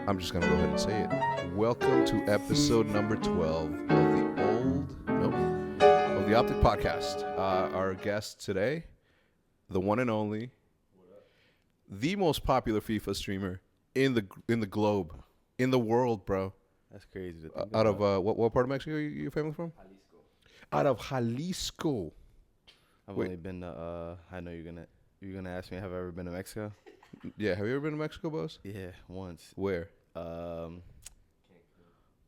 I'm just gonna go ahead and say it. Welcome to episode number 12 of the OpTic podcast. Our guest today, the one and only, the most popular FIFA streamer in the globe, in the world, bro. That's crazy to think Out about. of what part of Mexico are you family from? Jalisco. Out of Jalisco. I've Wait. only been to. I know you're gonna ask me. Have I ever been to Mexico? Yeah, have you ever been to Mexico, boss? Yeah, once. Where?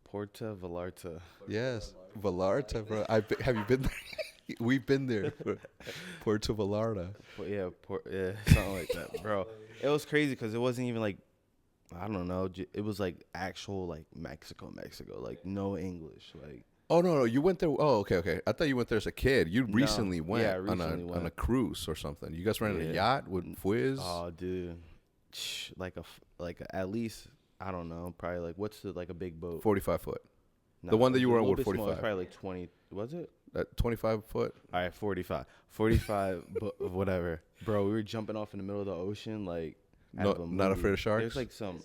Puerto Vallarta. Yes, Vallarta, bro. Have you been there? We've been there. Puerto Vallarta. Yeah, something like that, bro. It was crazy because it wasn't even like, I don't know. It was like actual like Mexico, like no English, like. Oh no, you went there. Oh, okay. I thought you went there as a kid. You recently went, yeah, recently on went. a cruise or something. You guys rented a Yeah. yacht with Fizz. Oh, dude, at least I don't know. Probably like what's a big boat? 45 foot. No, the one that it you was were a on little with bit smaller. 45. Probably like 20. Was it? 25 foot. All right, 45. 45, but whatever. Bro, we were jumping off in the middle of the ocean, like, out of a Not movie. afraid of sharks? There's like some.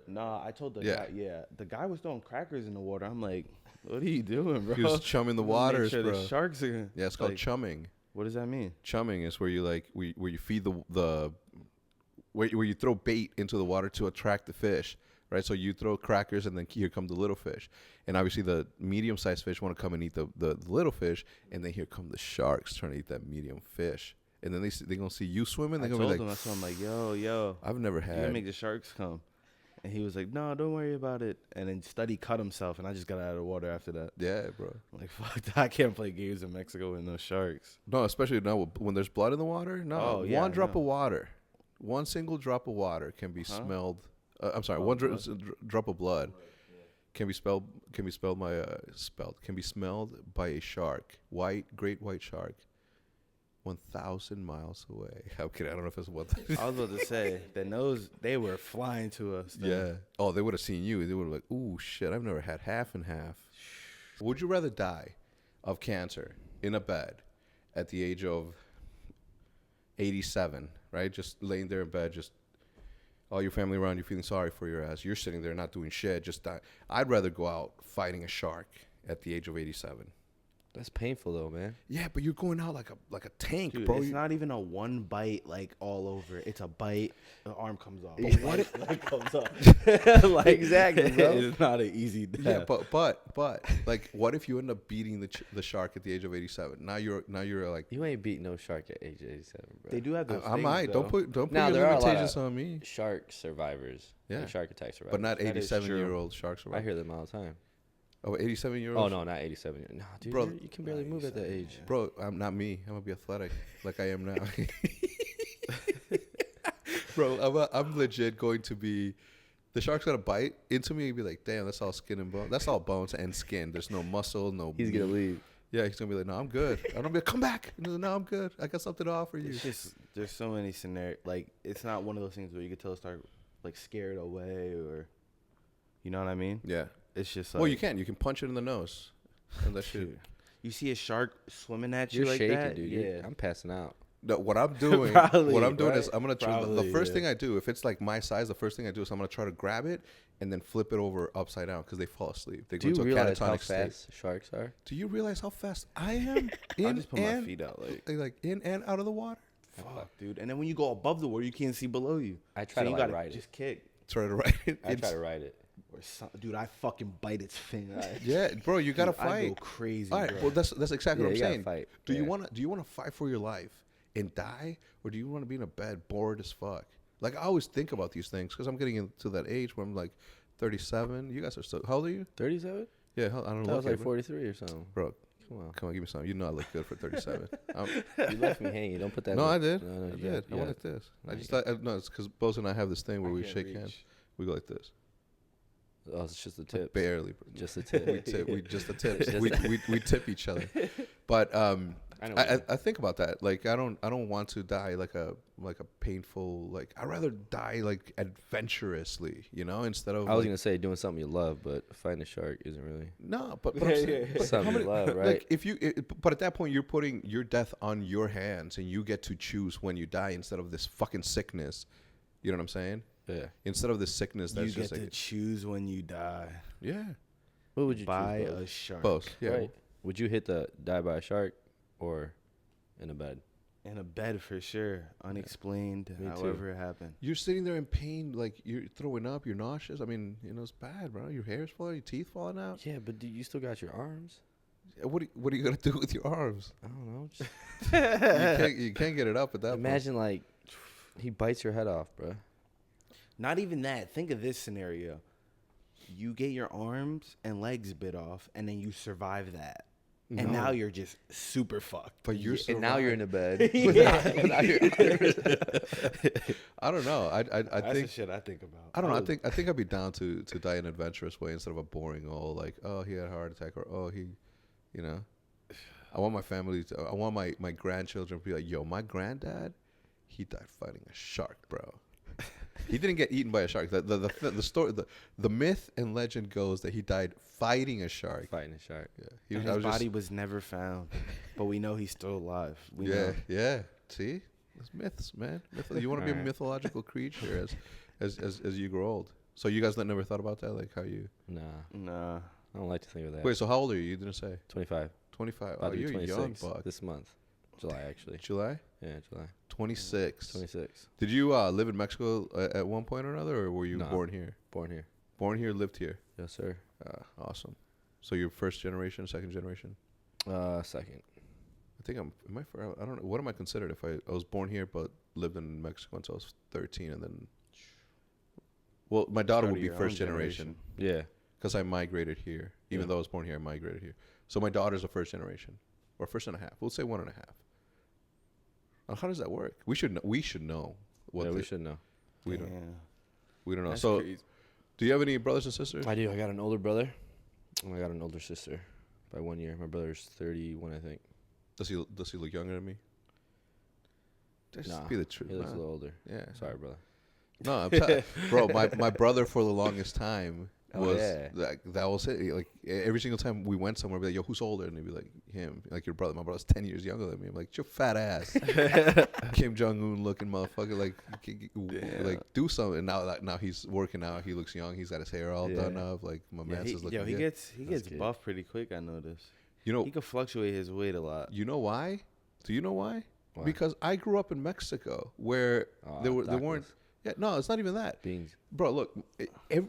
Nah, I told the Yeah. guy, the guy was throwing crackers in the water. I'm like, what are you doing, bro? He was chumming the waters, Make sure bro. the sharks are. Yeah, it's called like, chumming. What does that mean? Chumming is where you where you feed where you throw bait into the water to attract the fish, right? So you throw crackers and then here come the little fish, and obviously the medium-sized fish want to come and eat the little fish, and then here come the sharks trying to eat that medium fish, and then they gonna see you swimming. They're I gonna told be him, like, that's why I'm like, yo, I've never you gotta had. make the sharks come. And he was like, no, don't worry about it. And then Study cut himself, and I just got out of the water after that. Yeah, bro. I'm like, fuck that. I can't play games in Mexico with no sharks. No, especially now when there's blood in the water. No, Oh, yeah, one drop no. of water, one single drop of water can be smelled. I'm sorry, one drop of blood can be smelled by a shark, great white shark, 1,000 miles away. How could I don't know if it's 1,000. I was about to say, they were flying to us. then. Yeah. Oh, they would have seen you. They would have like, ooh, shit, I've never had half and half. Would you rather die of cancer in a bed at the age of 87, right? Just laying there in bed, just all your family around you feeling sorry for your ass. You're sitting there not doing shit, just die. I'd rather go out fighting a shark at the age of 87. That's painful though, man. Yeah, but you're going out like a tank, Dude, bro. it's not even a one bite like all over. It's a bite, the arm comes off. But what if- leg comes up? Like, Exactly, bro. It's not an easy death. Yeah, but like, what if you end up beating the shark at the age of 87? Now you're like, You ain't beat no shark at age 87, bro. They do have those I things, might. though. Don't put Now, your there are a lot limitations of on me. shark survivors. Yeah. Like shark attack survivors. But not That is 87-year-old sharks. I hear them all the time. Oh, 87-year-old. Oh no, not 87. No, dude, Bro, you can barely move at that age. Bro, I'm not me. I'm gonna be athletic like I am now. Bro, I'm legit going to be. The shark's gonna bite into me and be like, "Damn, that's all skin and bone. That's all bones and skin. There's no muscle, no." He's gonna meat." leave. Yeah, he's gonna be like, "No, I'm good." I'm gonna be like, "Come back." And he's like, "No, I'm good. I got something to offer you." It's just there's so many scenarios. Like it's not one of those things where you can tell start like scared away or, you know what I mean? Yeah. It's just like Well, you can. You can punch it in the nose, and that shit. Dude, you see a shark swimming at you You're like shaking, that, dude. yeah. I'm passing out. No, what I'm doing, Probably, is right? I'm gonna try. The Probably, first yeah. thing I do, if it's like my size, the first thing I do is I'm gonna try to grab it and then flip it over upside down because they fall asleep. They Do go you into a realize how catatonic state. fast sharks are? Do you realize how fast I am I'll in just put my and feet out like in and out of the water? fuck, dude. And then when you go above the water, you can't see below you. I try so to you like gotta ride just it. kick. Try to ride it. I try to ride it. Or dude, I fucking bite its fin. Yeah, bro, you gotta Dude, I fight. go crazy. All right, bro. well that's exactly Yeah, what I'm you gotta saying. fight. Do you Yeah. wanna fight for your life and die, or do you want to be in a bed bored as fuck? Like I always think about these things because I'm getting into that age where I'm like 37. You guys are so. How old are you? 37? Yeah, I don't That know. was like 43 or something. Bro, Come on. come on, give me some. You know I look good for 37. You left me hanging. Don't put that. No, in. I did. No, I you did. got- I you went got- like this. I No, just you thought, no, it's because Bose and I have this thing where I we can't shake reach. hands. We go like this. Oh, it's just the tip. Barely. Just the tip. We tip. We just the tips. Just we tip each other. But I know. what you mean. I think about that. Like I don't want to die like a painful like. I'd rather die like adventurously, instead of. I was like, gonna say doing something you love, but fighting a shark isn't really no, but I'm saying, but how something many, you love, right? like if you, but at that point you're putting your death on your hands and you get to choose when you die instead of this fucking sickness. You know what I'm saying? Yeah. Instead of this sickness that's You just get to like, choose when you die. yeah, What would you By choose? a shark. both. Yeah. Right. Would you die by a shark or in a bed? In a bed for sure. Unexplained. Me too. However it happened. You're sitting there in pain, like you're throwing up, you're nauseous. I mean, it's bad, bro. Your hair's falling, your teeth falling out. Yeah, but you still got your arms. What are you gonna do with your arms? I don't know. Just You can't get it up at that imagine like he bites your head off, bro. Not even that. Think of this scenario. You get your arms and legs bit off, and then you survive that. point. And No. now you're just super fucked. But you're And now you're in a bed. Yeah. I don't know. I That's think the shit I think about. I don't know. I think I'd be down to die an adventurous way instead of a boring like, oh, he had a heart attack, or oh, he, I want my family I want my grandchildren to be like, yo, my granddad, he died fighting a shark, bro. He didn't get eaten by a shark. The story, the myth and legend goes that he died fighting a shark. Fighting a shark. Yeah, And his body was never found, but we know he's still alive. We know. Yeah. See, it's myths, man. You want to be a Alright. mythological creature as you grow old. So you guys never thought about that, like how you? Nah, Nah. I don't like to think of that. Wait, so how old are you? You didn't say. 25. 25. About Oh, to be you're a 26 young buck. this month. July, actually. July? Yeah, July. 26. 26. Did you live in Mexico at one point or another, or were you No. born here? Born here. Born here, lived here. Yes, sir. Awesome. So you're first generation, second generation? Second. I think I don't know. What am I considered if I was born here but lived in Mexico until I was 13 and then. Well, my daughter Start would of be your own first generation Yeah. because I migrated here. Even Yeah. though I was born here, I migrated here. So my daughter's a first generation or first and a half. We'll say 1.5. How does that work? We should know. We should know. We should know. We don't. Yeah. We don't know. That's So, crazy. do you have any brothers and sisters? I do. I got an older brother, and I got an older sister by 1 year. My brother's 31, I think. Does he look younger than me? Just Nah, be the truth. he looks a man. little older. Yeah. Sorry, brother. No, bro. My brother for the longest time was that was it. Like every single time we went somewhere, I'd be like, "Yo, who's older?" And they'd be like, "Him." Like your brother. My brother's 10 years younger than me. I'm like, "Your fat ass, Kim Jong Un looking motherfucker. Like do something." And now he's working out. He looks young. He's got his hair all done up. Like my man's is looking he good. gets good. buff pretty quick. I noticed. You know, He can fluctuate his weight a lot. you know why? Do you know why? Why? Because I grew up in Mexico where there weren't. tacos. Yeah, no, it's not even that. Beans. Bro, look,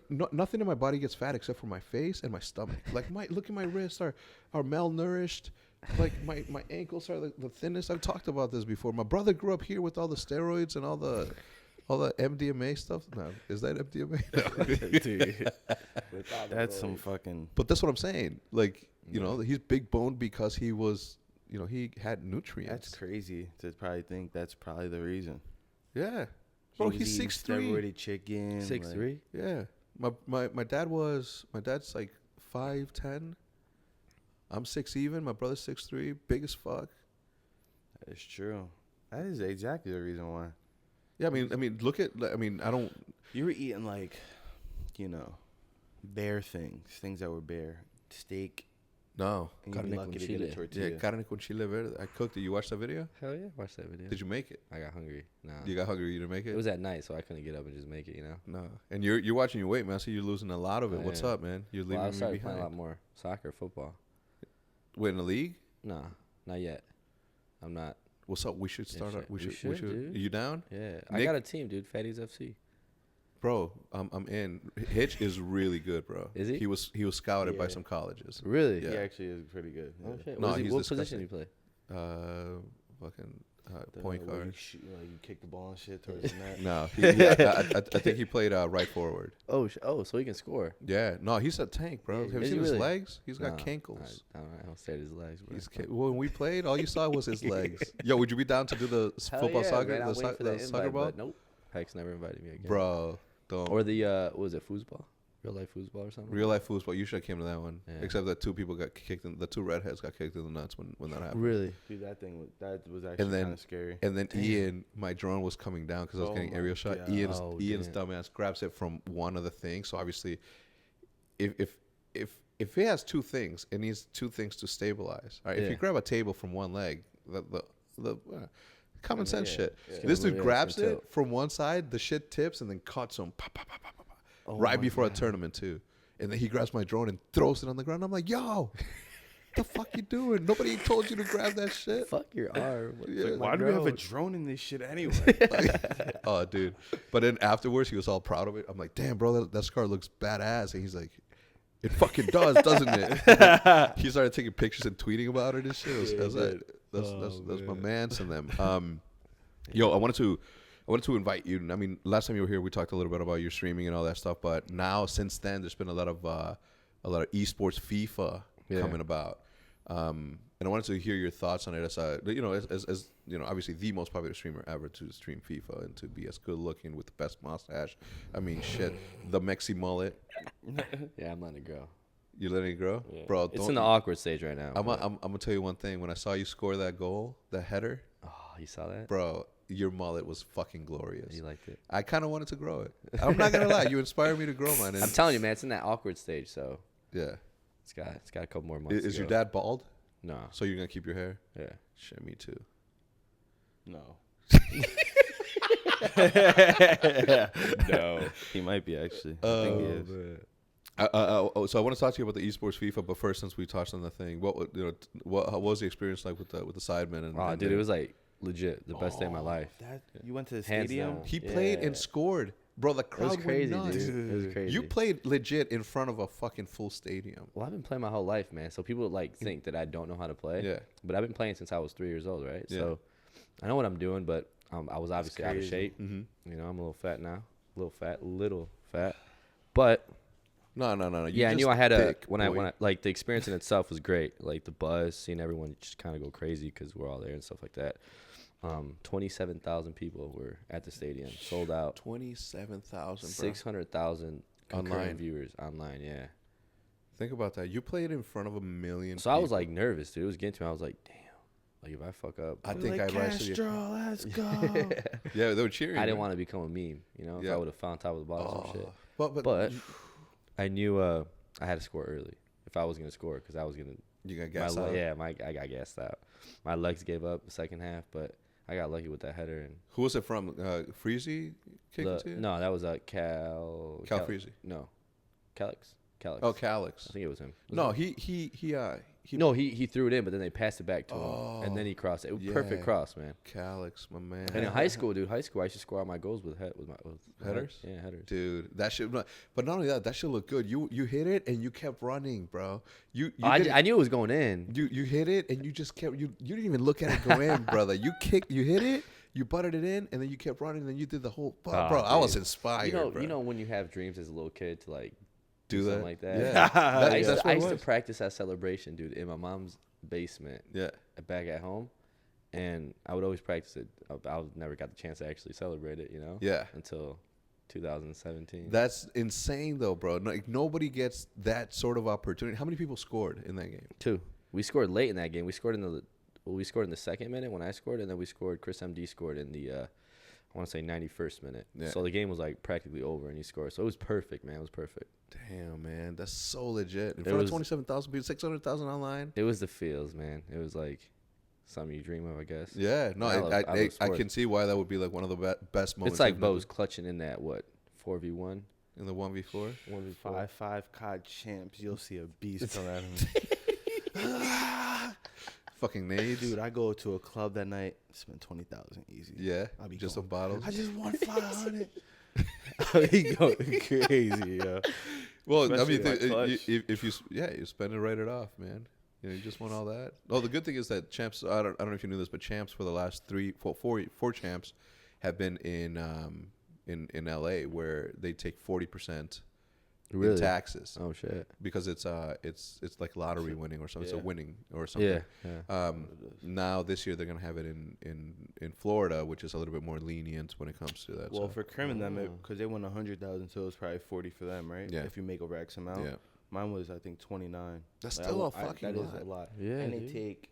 nothing in my body gets fat except for my face and my stomach. Like look at my wrists are malnourished. Like my ankles are the thinnest. I've talked about this before. My brother grew up here with all the steroids and all the MDMA stuff. No, is that MDMA? No. Dude, that's some fucking. But that's what I'm saying. Like he's big boned because he was he had nutrients. That's crazy to probably think that's probably the reason. Yeah. He Bro, was he's eating 6'3". steroided chicken. 6'3". Yeah. My dad's like 5'10". I'm 6 even. My brother's 6'3", big as fuck. That is true. That is exactly the reason why. Yeah, I mean, look at. I mean, I don't. You were eating like, bare things that were bare, steak. No. And you'd be Carne lucky con to get a chile. tortilla. Yeah, carne con chile verde. I cooked it. You watched that video? Hell yeah, watch that video. Did you make it? I got hungry. Nah. You got hungry. You didn't make it. It was at night, so I couldn't get up and just make it. No. And you're watching your weight, man. I see you're losing a lot of it. I What's am. up, man? You're leaving Well, I me started playing a lot behind. more soccer, football. Wait, in the league? Nah, not yet. I'm not. What's up? We should start. We should. dude. Are you down? Yeah, I Nick- got a team, dude. Fatties FC. Bro, I'm in. Hitch is really good, bro. Is he? He was scouted by Yeah. some colleges. Really? Yeah. He actually is pretty good. Oh, Yeah. shit. No, What he's position do you play? Fucking The- point where guard. You, shoot, you kick the ball and shit towards the net. No, I think he played right forward. Oh, so he can score. Yeah, no, he's a tank, bro. Yeah, Have is you seen he his really? legs? He's got Nah, cankles. I don't stare at his legs, bro. When we played, all you saw was his legs. Yo, would you be down to do the Hell football yeah, soccer, man, I'm the, waiting for the that soccer invite, ball? but nope. Heck's never invited me again. Bro, don't. Or the what was it, foosball? Real life foosball or something? Real life football. You should have came to that one. Yeah. Except that two people got kicked in. The two redheads got kicked in the nuts when that happened. Really? Dude, that was actually then- kind of scary. And then Damn. Ian, my drone was coming down because I was Oh getting my aerial shot. God. Ian's damn. dumbass grabs it from one of the things. So obviously, if he has two things, it needs two things to stabilize. All right, if Yeah. you grab a table from one leg, Common sense shit. Yeah. This dude Yeah, grabs spin it tilt. from one side, the shit tips, and then cuts him. Pa, pa, pa, pa, pa, pa, Oh right my before a God. tournament, too. And then he grabs my drone and throws it on the ground. I'm like, yo, the fuck you doing? Nobody told you to grab that shit. Fuck your arm. Yeah. Why do we have a drone in this shit anyway? Oh, dude. But then afterwards, he was all proud of it. I'm like, damn, bro, that scar looks badass. And he's like, it fucking does, doesn't it? He started taking pictures and tweeting about it and shit. That's my man's and them. Yo, I wanted to invite you. I mean, last time you were here, we talked a little bit about your streaming and all that stuff. But now, since then, there's been a lot of esports FIFA coming about. And I wanted to hear your thoughts on it as obviously the most popular streamer ever to stream FIFA and to be as good looking with the best mustache. I mean, shit, the Mexi mullet. Yeah, I'm letting it grow. You letting it grow, Yeah. bro? It's in the awkward stage right now. I'm gonna tell you one thing. When I saw you score that goal, that header, Oh, you saw that? bro, your mullet was fucking glorious. You liked it? I kind of wanted to grow it. I'm not gonna lie, you inspired me to grow mine. And I'm telling you, man, it's in that awkward stage. So yeah, it's got a couple more months. is to your go. dad bald? No. So you're gonna keep your hair? Yeah. Shit, me too. No. No. He might be actually. I think he is. So I want to talk to you about the esports FIFA, but first, since we touched on the thing, what was the experience like with the Sidemen? And Dude, it was like legit the best day of my life. You went to the Hands stadium? down. he played and scored, bro. The It crowd was crazy, went nuts. dude. It was crazy. You played legit in front of a fucking full stadium. Well, I've been playing my whole life, man. So people like think that I don't know how to play. Yeah. But I've been playing since I was 3 years old, right? Yeah. So I know what I'm doing, but I was obviously out of crazy. shape. Mm-hmm. You know, I'm a little fat now. Little fat. But No. yeah, I knew I had thick, when I boy. like the experience in itself was great. Like the buzz, seeing everyone just kind of go crazy because we're all there and stuff like that. 27,000 people were at the stadium, sold out. 27,000, 600,000 Online. concurrent viewers online. Yeah. Think about that. You played in front of a million. So I was people. like nervous, dude. It was getting to me. I was like, damn. Like if I fuck up, I think I'd rise to the Castro, let's go. Yeah, they were cheering. I didn't man. want to become a meme, you know. If Yeah. I would have found top of the bottom or some shit. But I knew I had to score early if I was gonna score because I was gonna. you got gas out. I got gassed out. My legs gave up the second half, but I got lucky with that header and. Who was it from? Freezy kicked it to you? No, that was Cal Freezy. No, Calix. Oh, Calix. I think it was him. No, he he threw it in, but then they passed it back to him, and then he crossed it. yeah. Perfect cross, man. Calix, my man. And in high school, I used to score all my goals with Headers? Yeah, headers. Dude, that shit. But not only that should look good. You hit it and you kept running, bro. I knew it was going in. You hit it and you just kept. You didn't even look at it go in, brother. You hit it. You butted it in, and then you kept running, and then you did the whole. Bro, I was dude. inspired. Bro. You know when you have dreams as a little kid to like do something that like that. Yeah, I used, that's to, what I it used to was. practice that celebration, dude, in my mom's basement. Yeah. Back at home, and I would always practice it. I never got the chance to actually celebrate it, you know. Yeah. Until 2017. That's insane, though, bro. Like nobody gets that sort of opportunity. How many people scored in that game? 2. We scored late in that game. We scored in the second minute when I scored, and then Chris MD scored in the I want to say 91st minute. Yeah. So the game was like practically over, and he scored. So it was perfect, man. It was perfect. Damn, man, that's so legit. In front of 27,000 people, 600,000 online. It was the feels, man. It was like something you dream of, I guess. Yeah, no, I love I sports. can see why that would be like one of the best moments. It's like you've been Bo's clutching in that 4v1. in the 1v4. 1v4. 5-5 COD champs. You'll see a beast come at him. Fucking nades, Dude, I go to a club that night, spend 20,000 easy. Yeah, I'll be just going, some bottles. I just won 500. He going crazy, yo. Well, Especially I that mean, clutch. if you spend it, write it off, man. You know, you just won all that. Oh, the good thing is that champs. I don't know if you knew this, but champs for the last four champs have been in LA, where they take 40% Really? in taxes Oh shit. because it's like lottery winning or something. It's a winning or something. Yeah. Now this year they're gonna have it in Florida, which is a little bit more lenient when it comes to that. Well, so. for Krim and them, because they won 100,000, so it was probably 40 for them, right? Yeah. If you make a Rex amount. Yeah. Mine was, I think, 29. That's Like, still a that fucking is lot. a lot. Yeah, And they dude. take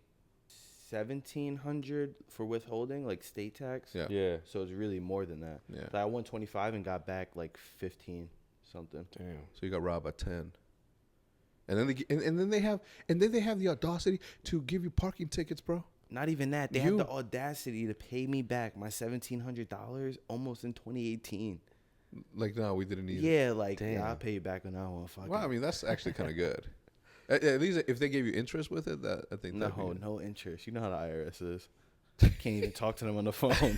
1,700 for withholding, like state tax. Yeah. Yeah. So it's really more than that. Yeah. So I won 25 and got back like 15 something. Damn. So you got robbed by 10. And then they have the audacity to give you parking tickets, bro. Not even that. They had the audacity to pay me back my $1,700 almost in 2018. Like, no, we didn't need it. Yeah, like, yeah, I'll pay you back when I want. Fuck Well, it. I mean, that's actually kind of good. At least if they gave you interest with it, that I think that'd be good. No interest. You know how the IRS is. Can't even talk to them on the phone.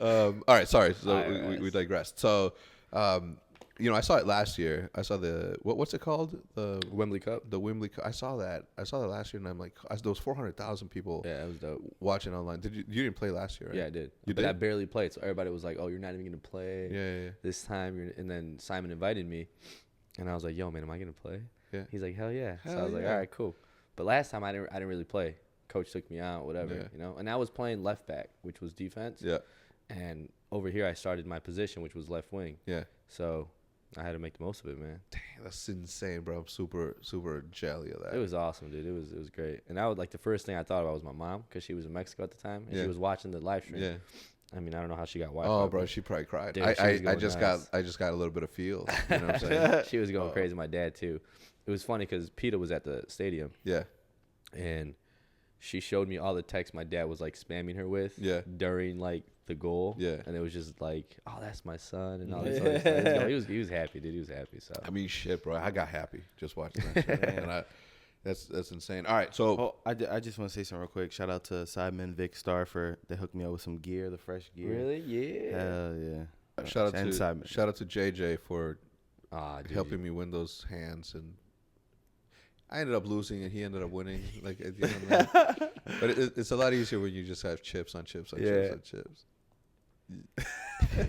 All right, sorry. So we digressed. So, I saw it last year. I saw the what's it called? The Wembley Cup. The Wembley Cup. I saw that last year, and I'm like, there was 400,000 people. Yeah, it was dope. Watching online. You didn't play last year, right? Yeah, I did. You but did? I barely played, so everybody was like, "Oh, you're not even gonna play Yeah. this time." And then Simon invited me, and I was like, "Yo, man, am I gonna play?" Yeah. He's like, "Hell yeah!" So Hell I was like, yeah. "All right, cool." But last time I didn't really play. Coach took me out, whatever, And I was playing left back, which was defense. Yeah. And over here, I started my position, which was left wing. Yeah. So I had to make the most of it, man. Dang, that's insane, bro. I'm super, super jelly of that. It was awesome, dude. It was great. And I was like, the first thing I thought about was my mom, because she was in Mexico at the time, and she was watching the live stream. Yeah. I mean, I don't know how she got Wi-Fi. Oh, bro, she probably cried. Dude, she was I just nuts. got a little bit of feel. You know what I'm saying? She was going crazy. My dad too. It was funny because Peter was at the stadium. Yeah. And she showed me all the texts my dad was like spamming her with. Yeah. During like the goal. Yeah. And it was just like, oh, that's my son and all this other stuff. He was happy, dude. He was happy. So I mean, shit, bro. I got happy just watching that shit. And that's insane. All right, so I just want to say something real quick. Shout out to Simon Vic Star they hooked me up with some gear, the fresh gear. really, yeah. Hell yeah. shout And Simon. out to JJ for Dude, helping me win those hands, and I ended up losing and he ended up winning. Like, at the end of that. But it's a lot easier when you just have chips on chips on chips on chips.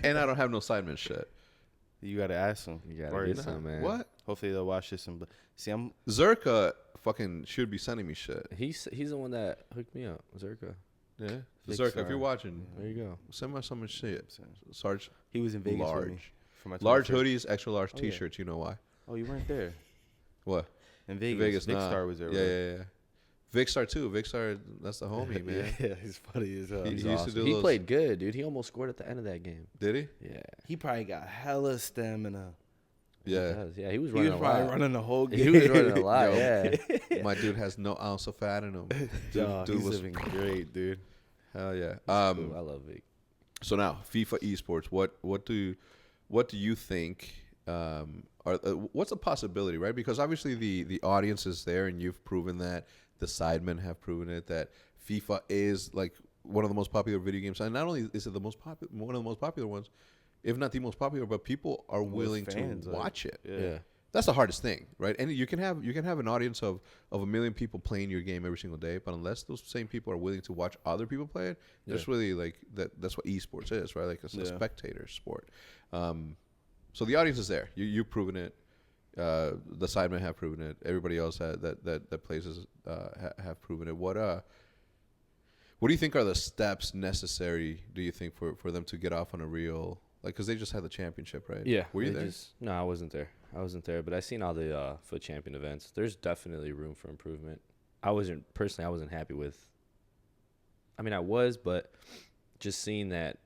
And I don't have no Sidemen shit. You gotta ask them. You gotta get some, man. What? Hopefully they'll watch this. See, I'm Zerka fucking should be sending me shit. He's the one that hooked me up, Zerka. Yeah, Big Zerka, star. if you're watching, There you go. send me some shit. Sarge, He was in Vegas with me large, for my large 21st. hoodies, extra large Oh, yeah. T-shirts. You know why? Oh, you weren't there. What? In Vegas. Vegas, Vic nah. Star was there. Yeah. Vic Star too. Vic Star, that's the homie, man. Yeah, he's funny as hell. He He's used to awesome. do He those- played good, dude. He almost scored at the end of that game. Did he? Yeah. He probably got hella stamina. Yeah. Yeah, he was He running was a probably lot. running the whole game. He was running a lot, Yo. yeah. My dude has no ounce of fat in him. Dog, dude he's was living great, dude. hell yeah. Cool. I love Vic. So now FIFA Esports. What do you think? What's a possibility, right? Because obviously the audience is there, and you've proven that. The Sidemen have proven it that FIFA is like one of the most popular video games. And not only is it one of the most popular ones, if not the most popular, but people are willing fans, to like, watch it. Yeah. That's the hardest thing, right? And you can have an audience of 1 million people playing your game every single day, but unless those same people are willing to watch other people play it, there's really like that's what esports is, right? Like it's a spectator sport. So the audience is there. You've proven it. The Sidemen have proven it. Everybody else that plays have proven it. What do you think are the steps necessary? Do you think for them to get off on a real, like, because they just had the championship, right? Yeah. Were you there? No, I wasn't there. But I seen all the foot champion events. There's definitely room for improvement. I wasn't happy with. I mean, I was, but just seeing that,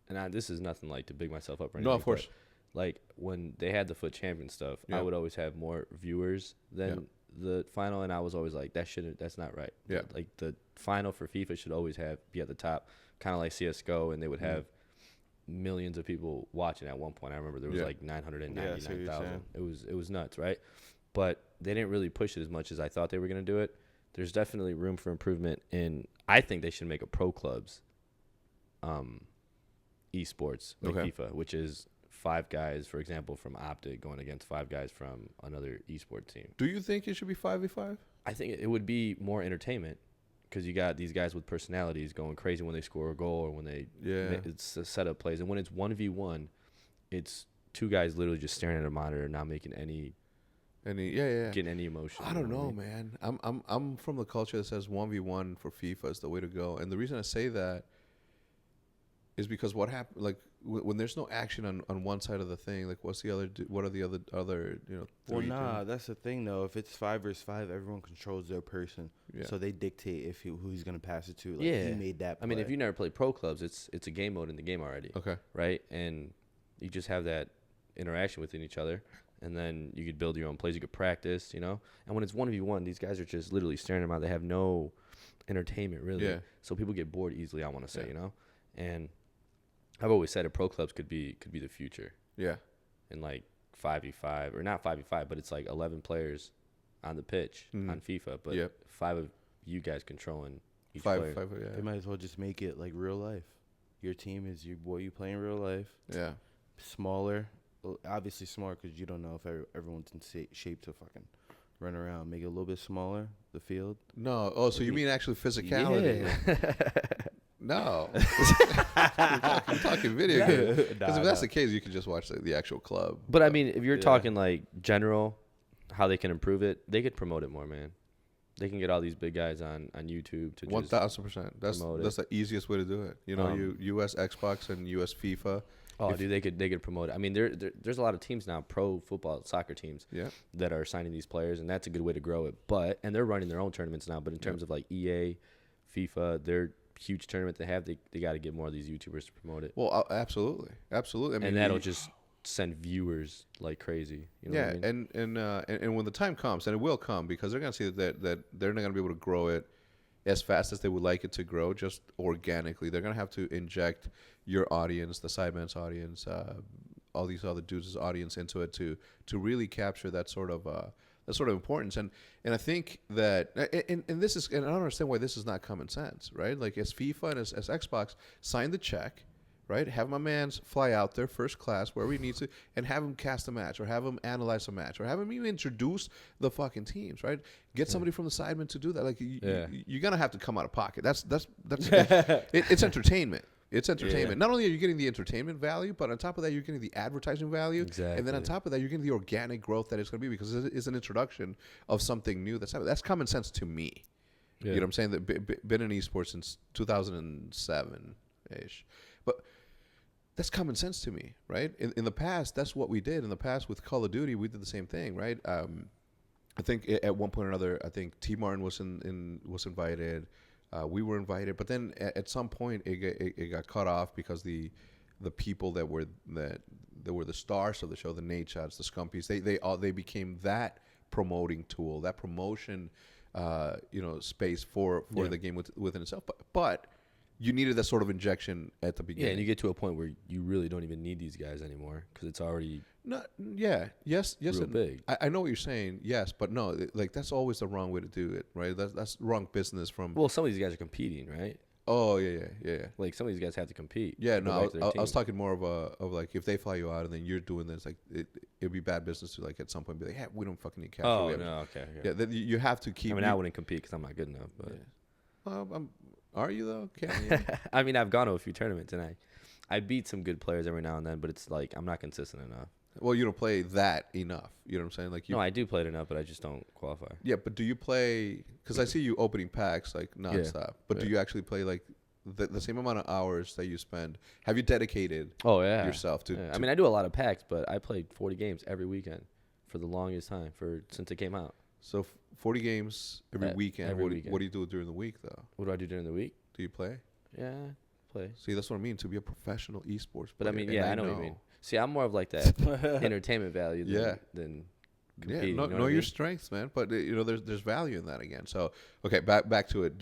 and this is nothing like to big myself up or anything. No, of course. But, like when they had the foot champion stuff, I would always have more viewers than the final, and I was always like, that's not right. Yeah. Like the final for FIFA should always be at the top, kind of like CS:GO, and they would have millions of people watching at one point. I remember there was like 999,000. It was nuts, right? But they didn't really push it as much as I thought they were going to do it. There's definitely room for improvement in. I think they should make a pro clubs esports like FIFA, which is 5 guys, for example, from OpTic going against 5 guys from another esports team. Do you think it should be 5v5? I think it would be more entertainment because you got these guys with personalities going crazy when they score a goal or when they it's a setup plays. And when it's 1v1, it's 2 guys literally just staring at a monitor, not making getting any emotion. I don't know, man. I'm from the culture that says 1v1 for FIFA is the way to go. And the reason I say that is because what happened, like when there's no action on one side of the thing, like what are the other Well, three nah, that's the thing though. If it's 5 versus 5, everyone controls their person, so they dictate who he's gonna pass it to. Like, he made that play. I mean, if you never played pro clubs, it's a game mode in the game already. Okay. Right, and you just have that interaction within each other, and then you could build your own plays. You could practice, you know. And when it's 1v1, these guys are just literally staring them out. They have no entertainment really. Yeah. So people get bored easily. I want to say, you know. And I've always said pro clubs could be the future. Yeah. In like 5v5 or not 5v5, but it's like 11 players on the pitch on FIFA, but 5 of you guys controlling each player. Yeah. They might as well just make it like real life. Your team is what you play in real life. Yeah. Smaller, well, obviously smaller because you don't know if everyone's in shape to fucking run around. Make it a little bit smaller, the field. No. Oh, so you mean actually physicality? Yeah. No. We're talking video games. Because if that's the case, you can just watch the actual club. But I mean, if you're talking like general, how they can improve it, they could promote it more, man. They can get all these big guys on YouTube to 1,000%. That's the easiest way to do it. You know, US Xbox and US FIFA. Oh, dude, they could promote it. I mean, there's a lot of teams now, pro football, soccer teams, that are signing these players, and that's a good way to grow it. And they're running their own tournaments now. But in terms of like EA, FIFA, their huge tournament they have, they got to get more of these YouTubers to promote it. Well, absolutely. I mean, and that'll just send viewers like crazy. You know what I mean? and when the time comes, and it will come, because they're gonna see that they're not gonna be able to grow it as fast as they would like it to grow just organically. They're gonna have to inject your audience, the Sideman's audience, all these other dudes' audience into it to really capture that sort of importance. And I think that and this is, and I don't understand why this is not common sense, right? Like as FIFA and as Xbox sign the check, right? Have my mans fly out there first class wherever he needs to, and have him cast a match, or have him analyze a match, or have him even introduce the fucking teams, right? Get somebody from the sidemen to do that. Like you're gonna have to come out of pocket. That's it's entertainment. It's entertainment. Not only are you getting the entertainment value, but on top of that, you're getting the advertising value. Exactly. And then on top of that, you're getting the organic growth that it's going to be, because it's an introduction of something new that's happening. That's common sense to me. You know what I'm saying? That been in esports since 2007-ish. But that's common sense to me, right? In the past, that's what we did. In the past with Call of Duty, we did the same thing, right? I think at one point or another, I think T. Martin was invited. We were invited, but then at some point it got cut off because the people that were the stars of the show, the Nate Shots, the Scumpies, they became that promoting tool, that promotion, space for the game within itself. But you needed that sort of injection at the beginning. Yeah, and you get to a point where you really don't even need these guys anymore because it's already yes, real big. I know what you're saying, yes, but no, like that's always the wrong way to do it, right? That's wrong business from. Well, some of these guys are competing, right? Oh yeah. Like some of these guys have to compete. Yeah, no, I was talking more of like if they fly you out and then you're doing this, like it'd be bad business to like at some point be like, hey, we don't fucking need capture. Oh no, okay. Yeah, you have to keep. I mean, I wouldn't compete because I'm not good enough, but. Yeah. Are you though? Can you? I mean, I've gone to a few tournaments and I beat some good players every now and then, but it's like I'm not consistent enough. Well, you don't play that enough. You know what I'm saying? Like no, I do play it enough, but I just don't qualify. Yeah, but do you play? Because I see you opening packs like nonstop. Yeah. But do you actually play like the same amount of hours that you spend? Have you dedicated? Yourself to? I mean, I do a lot of packs, but I played 40 games every weekend for the longest time since it came out. So 40 games every weekend. What do you do during the week though? What do I do during the week? Do you play? Yeah, play. See, that's what I mean. To be a professional esports player. But I mean, I know what you mean. See, I'm more of like that entertainment value than competing. Yeah, know your strengths, man. But there's value in that again. So okay, back to it.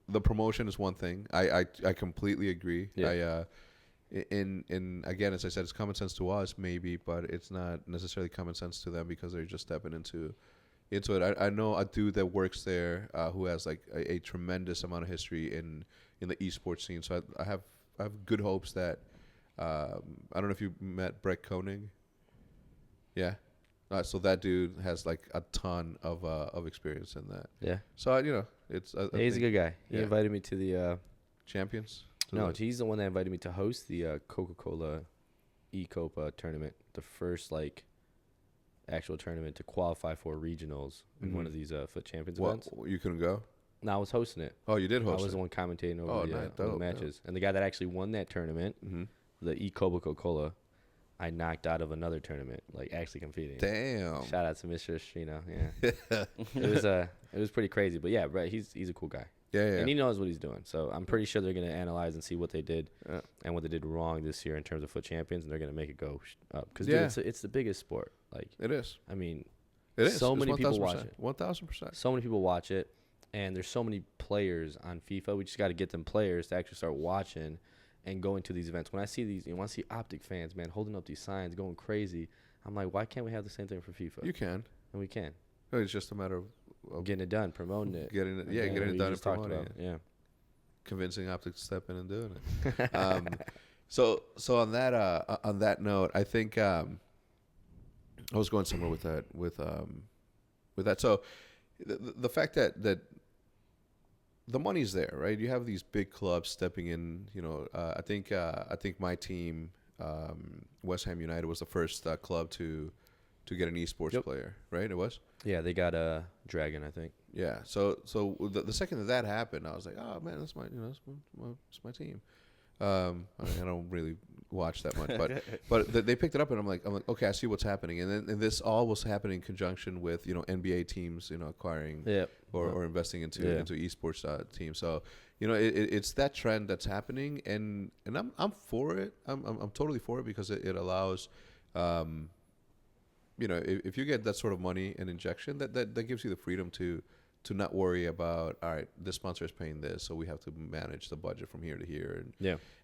The promotion is one thing. I completely agree. Yeah. In again, as I said, it's common sense to us maybe, but it's not necessarily common sense to them because they're just stepping into it. I know a dude that works there who has like a tremendous amount of history in the esports scene. So I have good hopes that I don't know if you met Brett Koenig. Yeah. So that dude has like a ton of experience in that. Yeah. So it's. He's a good guy. He invited me to the Champions. No, he's the one that invited me to host the Coca-Cola E-Copa tournament, the first like actual tournament to qualify for regionals in one of these Foot Champions events. You couldn't go? No, I was hosting it. Oh, you did host it? I was the one commentating over the matches. And the guy that actually won that tournament, the E-Coca-Cola, I knocked out of another tournament, like actually competing. Damn. Shout out to Mr. Strino. Yeah. It was pretty crazy. But yeah, right, he's a cool guy. And he knows what he's doing. So I'm pretty sure they're going to analyze and see what they did and what they did wrong this year in terms of FUT Champions, and they're going to make it go up. Because, it's the biggest sport. Like, it is. I mean, it is. So many people watch it. 1,000%. So many people watch it, and there's so many players on FIFA. We just got to get them players to actually start watching and going to these events. When I see these, when I see OpTic fans, man, holding up these signs, going crazy, I'm like, why can't we have the same thing for FIFA? You can. And we can. It's just a matter of getting it done, promoting it. Getting it done and promoting it. Yeah. Convincing OpTic to step in and doing it. So on that note, I think I was going somewhere with that. So the fact that the money's there, right? You have these big clubs stepping in. You know, I think my team, West Ham United, was the first club to get an esports player, right? It was. Yeah, they got a Dragon, I think. Yeah. So the second that happened, I was like, oh man, that's my team. I don't really watch that much, but they picked it up, and I'm like, okay, I see what's happening, and this all was happening in conjunction with NBA teams, acquiring or investing into esports teams. So it's that trend that's happening, and I'm for it. I'm totally for it because it allows. If you get that sort of money and injection, that gives you the freedom to not worry about, all right, this sponsor is paying this, so we have to manage the budget from here to here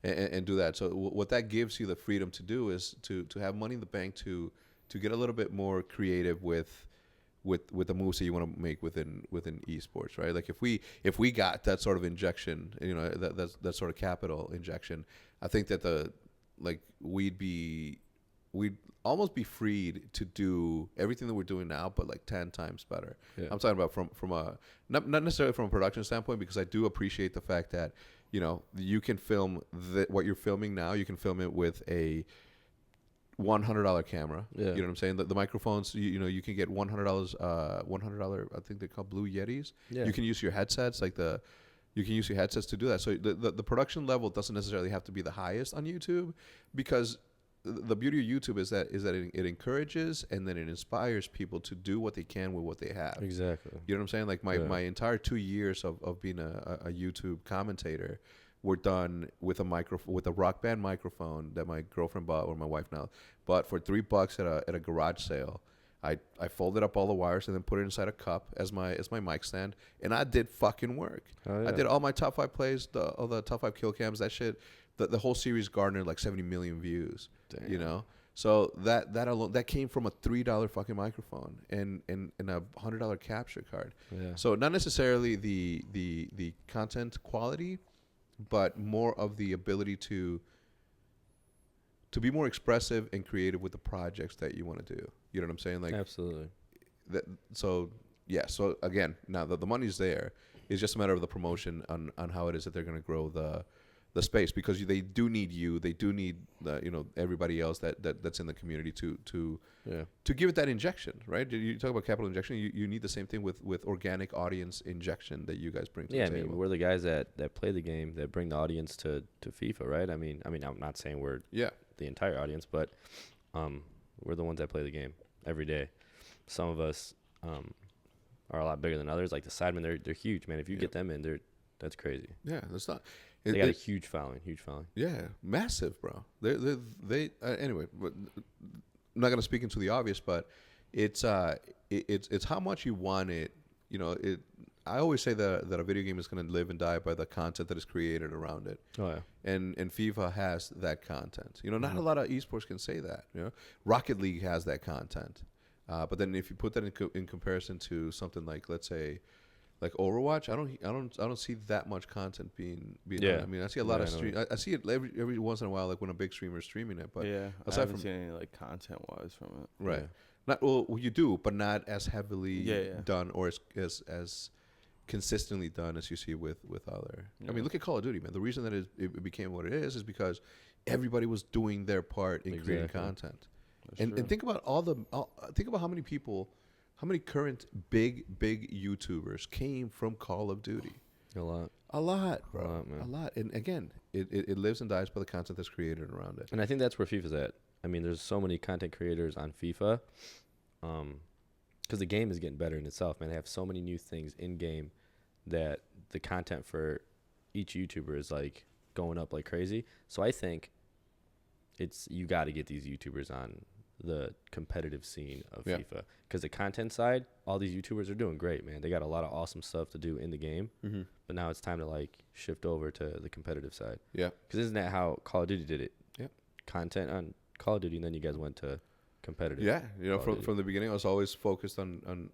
and do that. So what that gives you the freedom to do is to have money in the bank to get a little bit more creative with the moves that you want to make within esports, right? Like if we got that sort of injection, that sort of capital injection, I think that we'd almost be freed to do everything that we're doing now, but like 10 times better. Yeah. I'm talking about from a not necessarily from a production standpoint, because I do appreciate the fact that you can film what you're filming now. You can film it with a $100 camera. Yeah. You know what I'm saying? The microphones, you can get $100. $100. I think they're called Blue Yetis. Yeah. You can use your headsets You can use your headsets to do that. So the production level doesn't necessarily have to be the highest on YouTube, because the beauty of YouTube is that it encourages and then it inspires people to do what they can with what they have. Exactly. You know what I'm saying? Like my entire 2 years of being a YouTube commentator were done with a Rock Band microphone that my girlfriend bought, or my wife now bought for $3 at a garage sale. I folded up all the wires and then put it inside a cup as my mic stand, and I did fucking work. Oh, yeah. I did all my top 5 plays, all the top 5 kill cams, that shit. The whole series garnered like 70 million views. Damn. So that alone, that came from a $3 fucking microphone and a $100 capture card. Yeah. So not necessarily the content quality, but more of the ability to be more expressive and creative with the projects that you want to do. You know what I'm saying? Like, absolutely. So again, now the money's there. It's just a matter of the promotion on how it is that they're going to grow the space, because they do need you. They do need everybody else that's in the community to give it that injection, right? You talk about capital injection. You need the same thing with organic audience injection that you guys bring to the table. Yeah, I mean, we're the guys that play the game, that bring the audience to FIFA, right? I mean, I'm not saying we're the entire audience, but we're the ones that play the game every day. Some of us are a lot bigger than others. Like the sidemen, they're huge, man. If you get them in, that's crazy. Yeah, that's not. They got a huge following. Yeah, massive, bro. They anyway. But I'm not gonna speak into the obvious, but it's how much you want it. I always say that a video game is gonna live and die by the content that is created around it. Oh yeah. And FIFA has that content. Not a lot of esports can say that. Rocket League has that content, but then if you put that in comparison to something like, let's say, like Overwatch, I don't see that much content being done. I mean, I see a lot of stream. I see it every once in a while, like when a big streamer is streaming it. But I haven't seen any like content wise from it. Right. Not you do, but not as heavily done or as consistently done as you see with other. I mean, look at Call of Duty, man. The reason that it became what it is because everybody was doing their part in creating content. And think about think about how many people. How many current big YouTubers came from Call of Duty? A lot, bro. A lot. And again, it lives and dies by the content that's created around it. And I think that's where FIFA's at. I mean, there's so many content creators on FIFA, because the game is getting better in itself, man. They have so many new things in game that the content for each YouTuber is like going up like crazy. So I think you got to get these YouTubers on the competitive scene of FIFA, because the content side, all these YouTubers are doing great, man. They got a lot of awesome stuff to do in the game, but now it's time to like shift over to the competitive side. Yeah, because isn't that how Call of Duty did it? Yeah, content on Call of Duty, and then you guys went to competitive. Yeah, you know, from the beginning, I was always focused on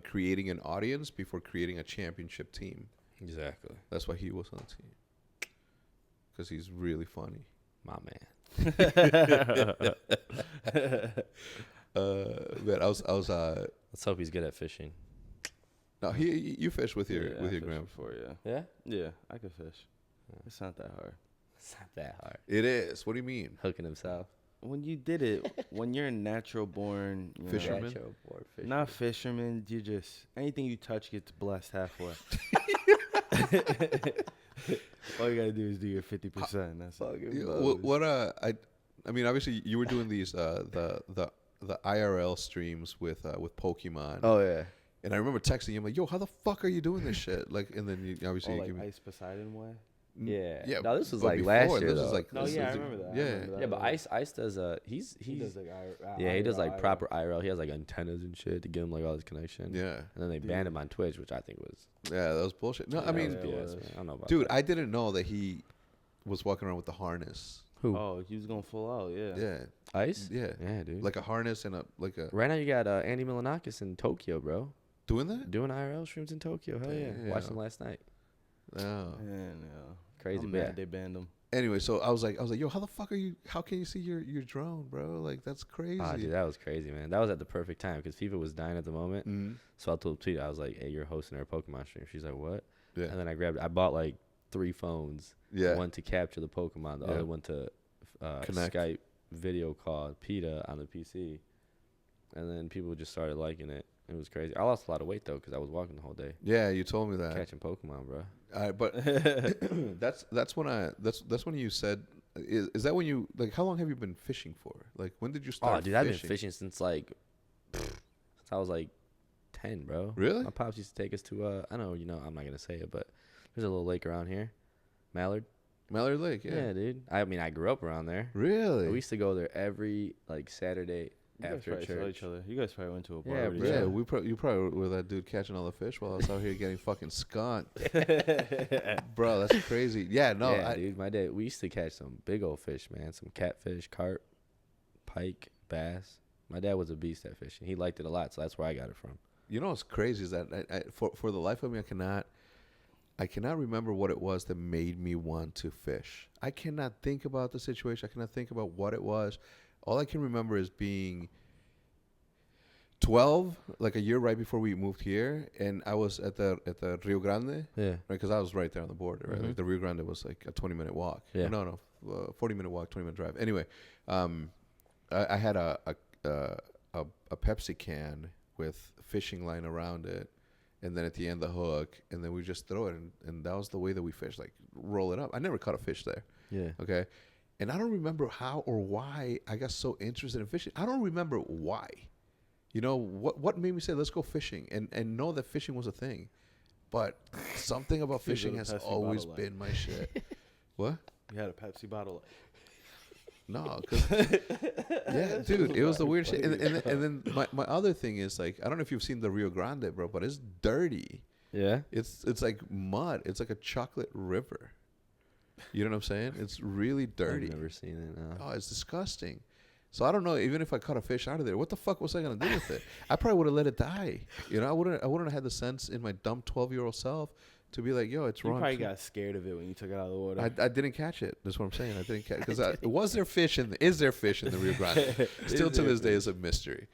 creating an audience before creating a championship team. Exactly. That's why he was on the team, because he's really funny. My man. But I was let's hope he's good at fishing. No, you fish with your gram before, yeah, I could fish. It's not that hard. It's not that hard. It is. What do you mean? Hooking himself. When you did it, when you're a natural born fisherman, not fisherman, you just anything you touch gets blessed halfway. All you gotta do is do your 50%. That's I mean, obviously you were doing these the IRL streams with Pokemon. Oh yeah. And I remember texting you, I'm like, yo, how the fuck are you doing this shit? Like, and then you obviously like Ice Poseidon way. Yeah. No, this was like last year. This though. Was like, no, yeah, I remember that. Yeah. Yeah, but Ice does he does like he does like proper IRL. He has like antennas and shit to give him like all his connection. Yeah. And then they banned him on Twitch, which I think was that was bullshit. No, I mean, BS, man. I don't know about dude, that. I didn't know that he was walking around with the harness. Who? Oh, he was going full out. Yeah. Yeah. Ice? Yeah. Yeah, dude. Like a harness and a. Right now you got Andy Milanakis in Tokyo, bro. Doing that? Doing IRL streams in Tokyo. Hell yeah. Watched him last night. Oh. Man, Crazy. I'm mad they banned him. Anyway, so I was like, yo, how the fuck how can you see your drone, bro? Like, that's crazy. Oh, dude, that was crazy, man. That was at the perfect time because FIFA was dying at the moment. Mm-hmm. So I told Tweet, I was like, hey, you're hosting our Pokemon stream. She's like, what? Yeah. And then I bought like 3 phones. Yeah. One to capture the Pokemon, the other one to Skype video call PETA on the PC. And then people just started liking it. It was crazy. I lost a lot of weight though because I was walking the whole day. Yeah, you told me that. Catching Pokemon, bro. But that's when you said, is that when you, like, how long have you been fishing for? Like, when did you start? Oh, dude, I've been fishing since like since I was like 10, bro. Really? My pops used to take us to I know, I'm not gonna say it, but there's a little lake around here, Mallard Lake. Yeah, dude. I mean, I grew up around there. Really? We used to go there every like Saturday after church. You guys probably went to a bar. Yeah, yeah. You probably were that dude catching all the fish while I was out here getting fucking skunked. Bro, that's crazy. Yeah, no, yeah, dude. My dad, we used to catch some big old fish, man. Some catfish, carp, pike, bass. My dad was a beast at fishing. He liked it a lot, so that's where I got it from. You know what's crazy is that for the life of me, I cannot remember what it was that made me want to fish. I cannot think about the situation. I cannot think about what it was. All I can remember is being 12, like a year right before we moved here, and I was at the Rio Grande. Yeah. Right, because I was right there on the border. Right, like the Rio Grande was like a 20-minute walk. Yeah. No, 40-minute walk, 20-minute drive. Anyway, I had a Pepsi can with fishing line around it, and then at the end the hook, and then we just throw it, and that was the way that we fished. Like, roll it up. I never caught a fish there. Yeah. Okay. And I don't remember how or why I got so interested in fishing. I don't remember why. You know, what made me say, let's go fishing, and know that fishing was a thing. But something about fishing has always been my shit. What? You had a Pepsi bottle. No, because yeah, dude, it was the weird shit. And then my other thing is, like, I don't know if you've seen the Rio Grande, bro, but it's dirty. Yeah. It's like mud. It's like a chocolate river. You know what I'm saying? It's really dirty. I've never seen it. No. Oh, it's disgusting. So I don't know. Even if I caught a fish out of there, what the fuck was I gonna do with it? I probably would have let it die. You know, I wouldn't have had the sense in my dumb 12-year-old self to be like, yo, it's wrong. You probably got scared of it when you took it out of the water. I didn't catch it. That's what I'm saying. I didn't catch because is there fish in the Rio Grande? Still to this day is a mystery.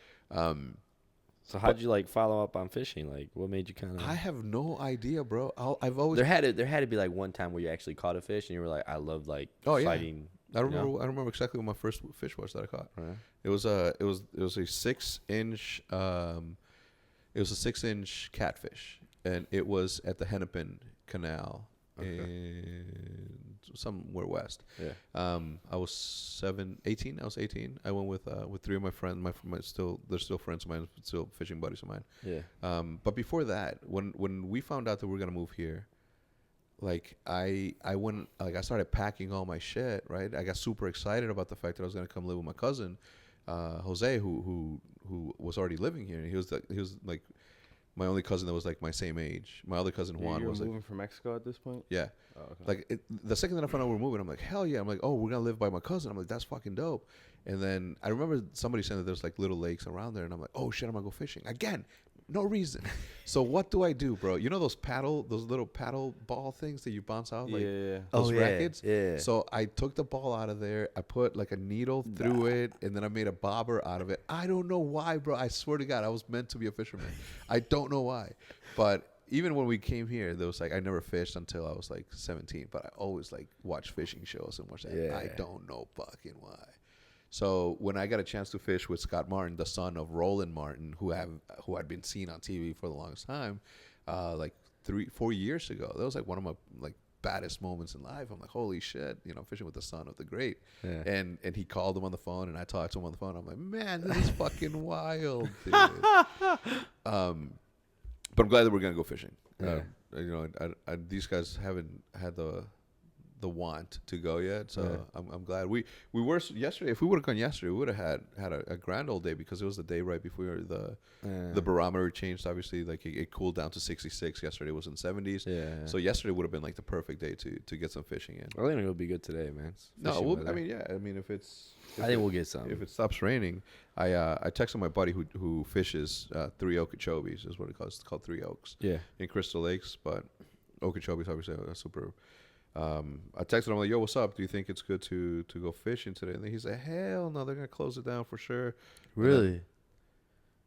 So how'd you like follow up on fishing? Like, what made you kind of? I have no idea, bro. I've always there had to be like one time where you actually caught a fish and you were like, I love like fighting. I remember exactly what my first fish was that I caught. Right. It was a 6-inch it was a 6-inch catfish, and it was at the Hennepin Canal in somewhere west. Yeah. I was 18. I was 18. I went with 3 of my friends. They're still friends of mine, still fishing buddies of mine. Yeah. But before that, when we found out that we were gonna move here, like I went, like I started packing all my shit. Right. I got super excited about the fact that I was gonna come live with my cousin, Jose, who was already living here, and he was like my only cousin that was like my same age. My other cousin Juan was moving like, from Mexico at this point. yeah. Oh, okay. Like the second that I found out we were moving, I'm like, hell yeah. I'm like, oh, we're gonna live by my cousin. I'm like, that's fucking dope. And then I remember somebody saying that there's like little lakes around there, and I'm like, oh shit, I'm gonna go fishing again. No reason. So what do I do, bro? You know those little paddle ball things that you bounce out, like those rackets. Yeah. So I took the ball out of there. I put like a needle through it, and then I made a bobber out of it. I don't know why, bro. I swear to God, I was meant to be a fisherman. I don't know why, but even when we came here, there was like I never fished until I was like 17. But I always like watched fishing shows and watch that. Yeah. I don't know fucking why. So when I got a chance to fish with Scott Martin, the son of Roland Martin, who had been seen on TV for the longest time, like 3-4 years ago, that was like one of my like baddest moments in life. I'm like, holy shit, fishing with the son of the great. Yeah. And he called him on the phone, and I talked to him on the phone. I'm like, man, this is fucking wild, dude. But I'm glad that we're gonna go fishing. Yeah. These guys haven't had the want to go yet, so I'm glad. We were yesterday. If we would have gone yesterday, we would have had a grand old day, because it was the day right before the barometer changed. Obviously, like it cooled down to 66. Yesterday was in 70s. Yeah. So yesterday would have been like the perfect day to get some fishing in. I think it'll be good today, man. No, I mean, if I think we'll get some. If it stops raining, I texted my buddy who fishes Three Okeechobees, is what it calls. It's called Three Oaks. Yeah. In Crystal Lakes, but Okeechobees obviously are super. I texted him like, "Yo, what's up? Do you think it's good to go fishing today?" And then he said, "Hell no, they're gonna close it down for sure." Really?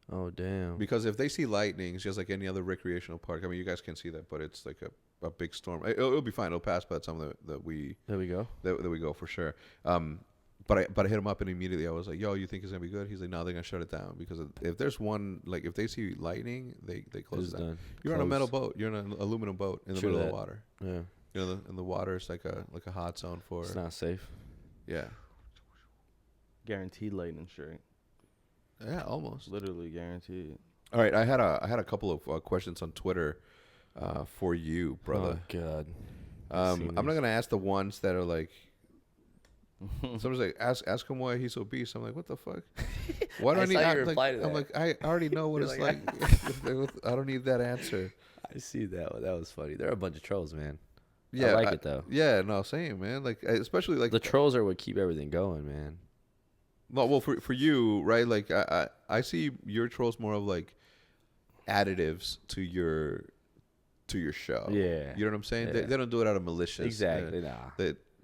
Oh damn. Because if they see lightning, it's just like any other recreational park. I mean, you guys can't see that, but it's like a big storm. It'll be fine. It'll pass by the time that we go for sure. But I hit him up, and immediately I was like, "Yo, you think it's gonna be good?" He's like, "No, they're gonna shut it down, because if there's one, like if they see lightning, they close it down." Done. You're on a metal boat. You're on an aluminum boat in the middle of the water. Yeah. And the water is like a hot zone for. It's not safe. Yeah. Guaranteed lightning strike. Yeah, almost. Literally guaranteed. All right, I had a couple of questions on Twitter for you, brother. Oh God. I'm not gonna ask the ones that are like. Someone's like, ask him why he's obese. I'm like, what the fuck? Why do I need? I'm like, I already know what it's like. I don't need that answer. I see that. That was funny. There are a bunch of trolls, man. Yeah, I like it though. Yeah, no, same, man. Like, especially like the trolls are what keep everything going, man. No, well, for you, right? Like, I see your trolls more of like additives to your show. Yeah, you know what I'm saying? Yeah. They don't do it out of malicious. Exactly.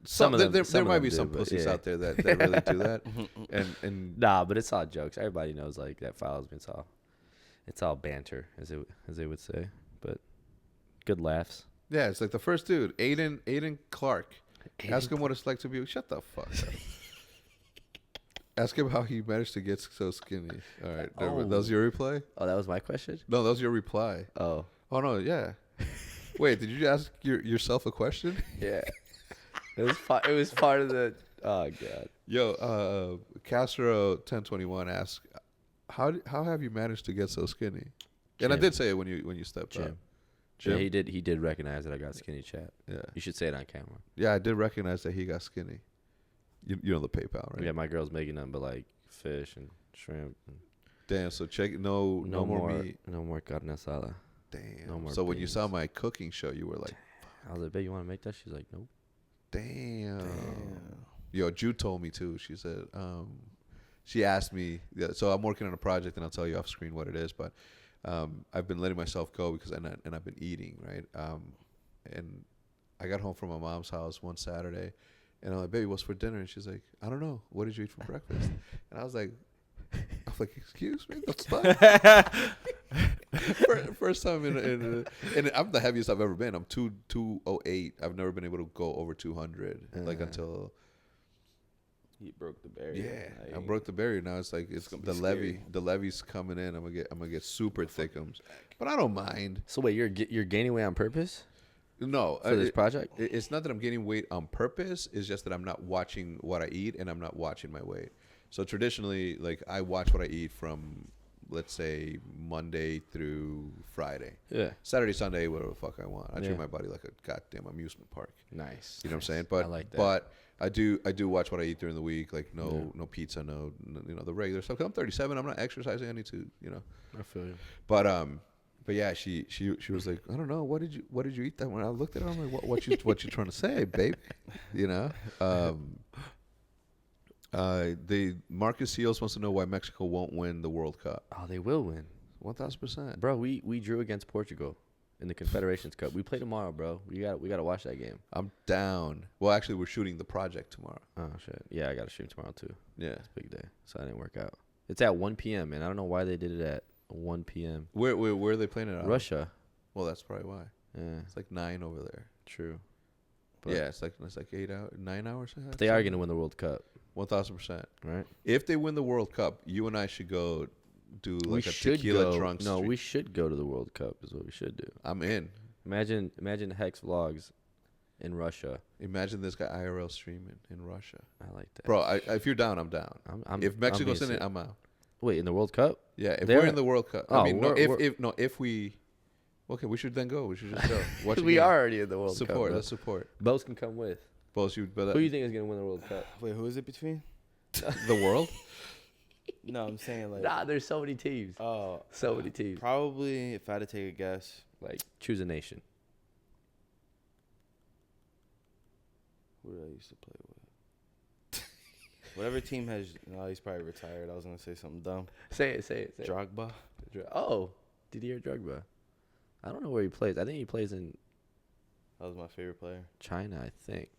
Some of them. There might be some pussies out there that really do that. and nah, but it's all jokes. Everybody knows like that file's been it's all banter, as they would say. But good laughs. Yeah, it's like the first dude, Aiden Clark. Ask him what it's like to be. Shut the fuck up. Ask him how he managed to get so skinny. All right, that was your reply. Oh, that was my question. No, that was your reply. Oh no, yeah. Wait, did you ask yourself a question? Yeah. It was part of the. Oh God. Yo, Castro 1021 asks, how have you managed to get so skinny? And I did say it when you stepped up. Yeah, he did recognize that I got skinny, chat. Yeah. You should say it on camera. Yeah, I did recognize that he got skinny. You know the PayPal, right? Yeah, my girl's making nothing but like fish and shrimp. Damn, so check no more meat. No more carne asada. Damn. No more so when beans. you saw my cooking show, you were like, I was like, babe, you want to make that? She's like, nope. Damn. Yo, Jude told me too. She said, she asked me, so I'm working on a project, and I'll tell you off screen what it is, but I've been letting myself go because and I've been eating, right? And I got home from my mom's house one Saturday, and I'm like, baby, what's for dinner? And she's like, I don't know. What did you eat for breakfast? And I was like, excuse me, that's first time in and I'm the heaviest I've ever been. I'm 208. I've never been able to go over 200 like until he broke the barrier. Yeah, like, I broke the barrier. Now it's like it's the levy. The levy's coming in. I'm gonna get super thickums, but I don't mind. So wait, you're gaining weight on purpose? No, for this project. It's not that I'm gaining weight on purpose. It's just that I'm not watching what I eat, and I'm not watching my weight. So traditionally, like I watch what I eat from, let's say, Monday through Friday. Yeah. Saturday, Sunday, whatever the fuck I want. I Yeah. treat my body like a goddamn amusement park. Nice. You know what I'm saying? But I like that. But I do watch what I eat during the week. Like no pizza, no the regular stuff. 'Cause I'm 37. I'm not exercising. I need to, I feel you. But yeah, she was like, I don't know, what did you eat that when I looked at her? I'm like, what you trying to say, babe? Marcus Seals wants to know why Mexico won't win the World Cup. Oh, they will win. 1,000%. Bro, we drew against Portugal in the Confederations Cup. We play tomorrow, bro. We got to watch that game. I'm down. Well, actually, we're shooting the project tomorrow. Oh shit. Yeah, I got to shoot tomorrow too. Yeah. It's a big day, so I didn't work out. It's at 1 p.m. man. I don't know why they did it at 1 p.m. Where are they playing it at? Russia. Well, that's probably why. Yeah, It's like 9 over there. true. But Yeah, it's like 9 hours. But they are going to win the World Cup, 1,000%. right? If they win the World Cup, you and I should go do We like a should tequila go. drunk No, streak. we should go to the World Cup. Is what we should do. I'm in. Imagine Hex vlogs in Russia. Imagine this guy IRL streaming in Russia. I like that, Bro, if you're down, I'm down. If Mexico's in being it, I'm out. Wait, in the World Cup? Yeah, if They're- we're in the World Cup. Oh, I mean, no, we're- if we... Okay, we should then go. We should just go. Watch the We game. are already in the World Cup. Support. bro. Let's support. Both can come with. Both you, but Who do you think is going to win the World Cup? Wait, who is it between? the world? No, I'm saying like. Nah, there's so many teams. Oh, So many teams. probably if I had to take a guess, Like, choose a nation. who did I used to play with? Whatever team has. No, he's probably retired. I was gonna say something dumb. Say it. Drogba. Oh, Didier Drogba. I don't know where he plays. I think he plays in That was my favorite player. China, I think.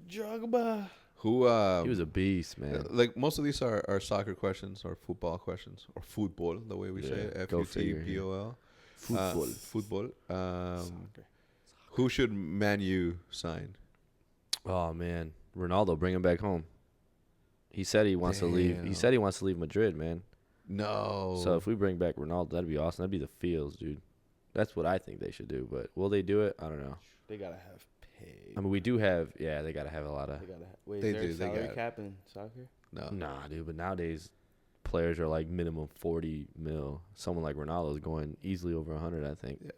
Drogba. Who? He was a beast, man. Like most of these are soccer questions or football questions or football, the way we say Yeah, it. go figure, FUTBOL. Football. Football. Soccer. Who should Man U sign? Oh man, Ronaldo, bring him back home. He said he wants to leave. Damn. He said he wants to leave Madrid, man. No. So if we bring back Ronaldo, that'd be awesome. That'd be the Fields, dude. That's what I think they should do. But will they do it? I don't know. They gotta have pay. I mean, we do have. Yeah, they gotta have a lot of. They gotta. Wait, They is there do, a they salary got it. cap in soccer? no. Nah, dude. But nowadays, players are like minimum 40 mil. Someone like Ronaldo is going easily over 100. I think. Yeah.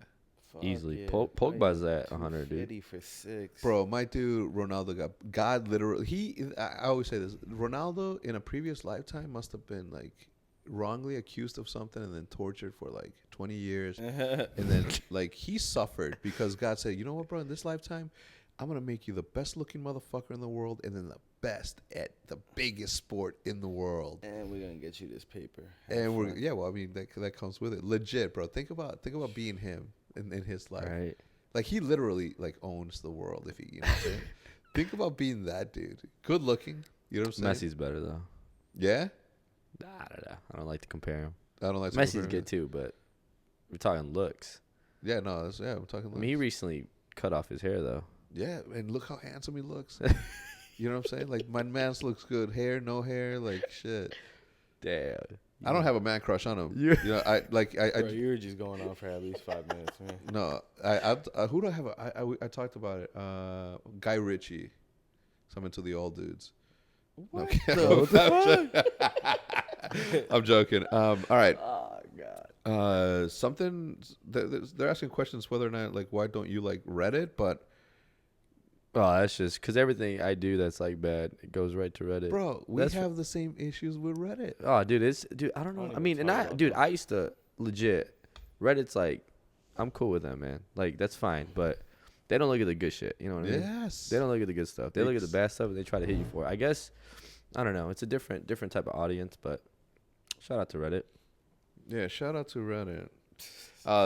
Fuck Easily. yeah. Pogba's at 100, dude. 250 for 6. Bro, my dude Ronaldo got God literally. I always say this. Ronaldo in a previous lifetime must have been like wrongly accused of something and then tortured for like 20 years. And then like he suffered because God said, you know what, bro, in this lifetime, I'm gonna make you the best looking motherfucker in the world and then the best at the biggest sport in the world. And we're gonna get you this paper. And well, I mean that comes with it. Legit, bro. Think about being him in his life. Right. Like he literally like owns the world if he, you know what I'm saying? Think about being that dude. Good looking. You know what I'm saying? Messi's better though. Yeah? I don't know. I don't like to compare him. I don't like to Messi's compare him. good too, but we're talking looks. Yeah, no, I'm talking I mean, he looks. recently cut off his hair though. Yeah, and look how handsome he looks. You know what I'm saying? Like my man's looks good. Hair, no hair, like shit. Damn. I don't have a man crush on him. You- You know, I Bro, you were just going on for at least 5 minutes, man. no, who do I have? I talked about it. Guy Ritchie. So I'm into the old dudes. What I'm joking. All right. Oh god. Something they're asking questions whether or not like why don't you like Reddit, but Oh, that's just because everything I do that's like bad, it goes right to Reddit. bro, we That's have the same issues with Reddit. Oh, dude, I don't know. don't I even mean, and talk I, about dude, that. I used to legit. Reddit's like, I'm cool with them, man. Like that's fine, but they don't look at the good shit. You know what I mean? Yes. They don't look at the good stuff. They look at the Ex- bad stuff and they try to hit you for it. I guess, I don't know. It's a different type of audience, but shout out to Reddit. Yeah, shout out to Reddit.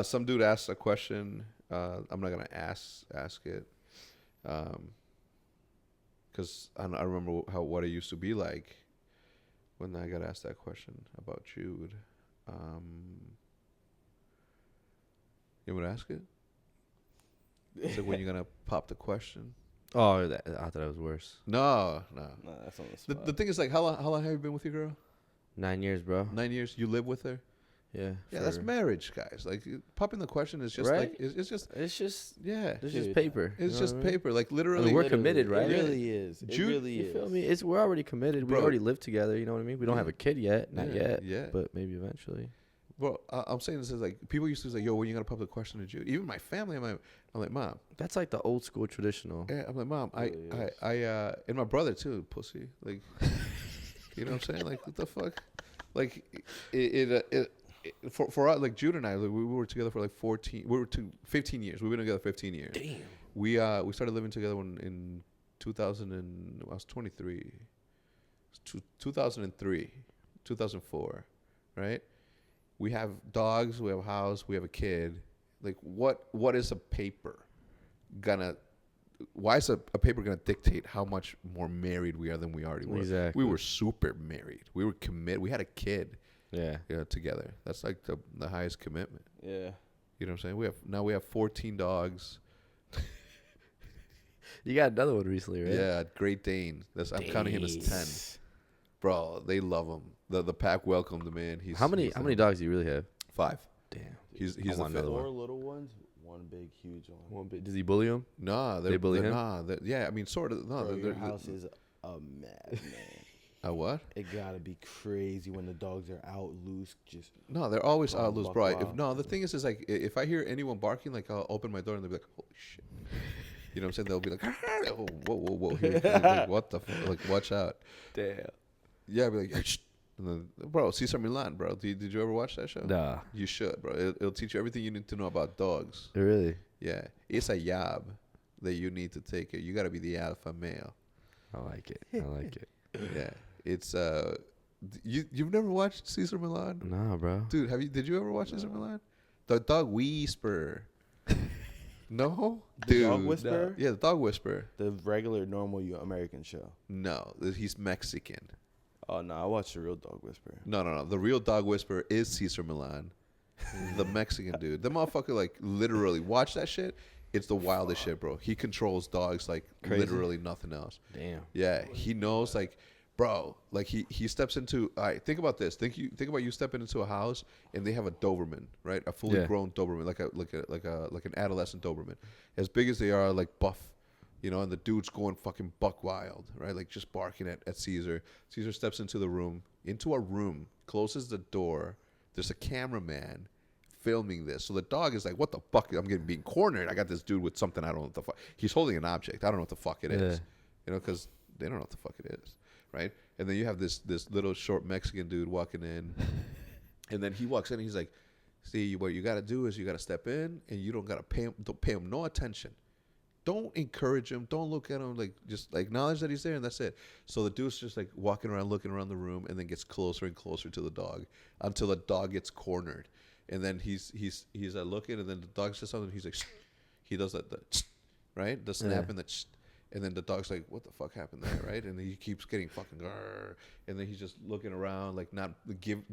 Some dude asked a question. I'm not gonna ask it, because I remember what it used to be like when I got asked that question about Jude. You want to ask it? Is it when you're gonna pop the question? Oh, I thought it was worse. No. No, that's on the spot. The thing is, like, how long have you been with your girl? 9 years, bro. 9 years. You live with her? Yeah. Yeah, that's marriage, guys. Like popping the question is just Right? like it's just It's just yeah. it's just paper. It's you know just what I mean? paper. Like I literally, mean, we're committed, right? It really is. It Jude- really You is. feel me? We're already committed. Bro. We already live together. You know what I mean? We don't have a kid yet, not yet. Yeah. But maybe eventually. Well, I'm saying this is like people used to say, "Yo, when you gonna pop the question to Jude?" Even my family, I'm like, "Mom." That's like the old school traditional. Yeah, I'm like, "Mom, Really I and my brother too, pussy." Like, you know what I'm saying? Like, what the fuck? Like, for us, like Jude and I, like, we were together for like 15 years. We've been together 15 years. Damn. We started living together in 2000 and I was 23. 2003, 2004, right? We have dogs, we have a house, we have a kid. Like, what is a paper gonna? Why is a paper gonna dictate how much more married we are than we already were? Exactly. We were super married. We were committed. We had a kid, Yeah. together. That's like the highest commitment. Yeah. You know what I'm saying? We have 14 dogs. You got another one recently, right? Yeah, Great Dane. I'm counting him as 10. Bro, they love him. The pack welcomed him in. How many dogs do you really have? 5. Damn. He's I the want fifth. another Four little ones, one big, huge one. One bit. Does he bully him? Nah, They bully him? Nah, yeah, I mean, sort of. No, Bro, they're your house is a madman. a what? It gotta be crazy when the dogs are out loose. Just No, they're always Oh, out loose, buck bro. wild. The thing is like if I hear anyone barking, like I'll open my door and they'll be like, "Holy shit!" You know what I'm saying? They'll be like, "Oh, whoa, here, like, what the fuck? Like, watch out!" Damn. Yeah, I'll be like, "Shh." And then, bro, Cesar Milan, bro. Did you ever watch that show? Nah. You should, bro. It'll teach you everything you need to know about dogs. Really? Yeah, it's a job that you need to take it. You got to be the alpha male. I like it. I like it. Yeah, it's you've never watched Cesar Milan, Nah, bro. dude? Did you ever watch Cesar Milan? The dog whisperer. No, the dude. dog whisperer. Yeah, the dog whisperer. The regular, normal American show. No, he's Mexican. Oh no, I watched the real dog whisperer. No. The real dog whisperer is Cesar Milan, the Mexican dude. The motherfucker, like, literally watch that shit. It's the wildest shit, bro. He controls dogs like Crazy. literally nothing else. Damn. Yeah, he knows, like, bro, like he steps into. All right, think about this. Think about you stepping into a house and they have a Doberman, right? A fully Yeah. grown Doberman, like an adolescent Doberman, as big as they are, like buff, you know. And the dude's going fucking buck wild, right? Like just barking at Caesar. Caesar steps into a room, closes the door. There's a cameraman filming this. So the dog is like, what the fuck? I'm being cornered. I got this dude with something I don't know what the fuck. He's holding an object. I don't know what the fuck it is. You know, because they don't know what the fuck it is, right? And then you have this little short Mexican dude walking in. And then he walks in and he's like, see, what you got to do is you got to step in and you don't got to don't pay him no attention. Don't encourage him. Don't look at him. Like, just like acknowledge that he's there and that's it. So the dude's just like walking around, looking around the room, and then gets closer and closer to the dog until the dog gets cornered. And then he's looking, and then the dog says something. He's like, shh. He does that, right? The snap and the, and then the dog's like, what the fuck happened there, right? And he keeps getting fucking, and then he's just looking around, like not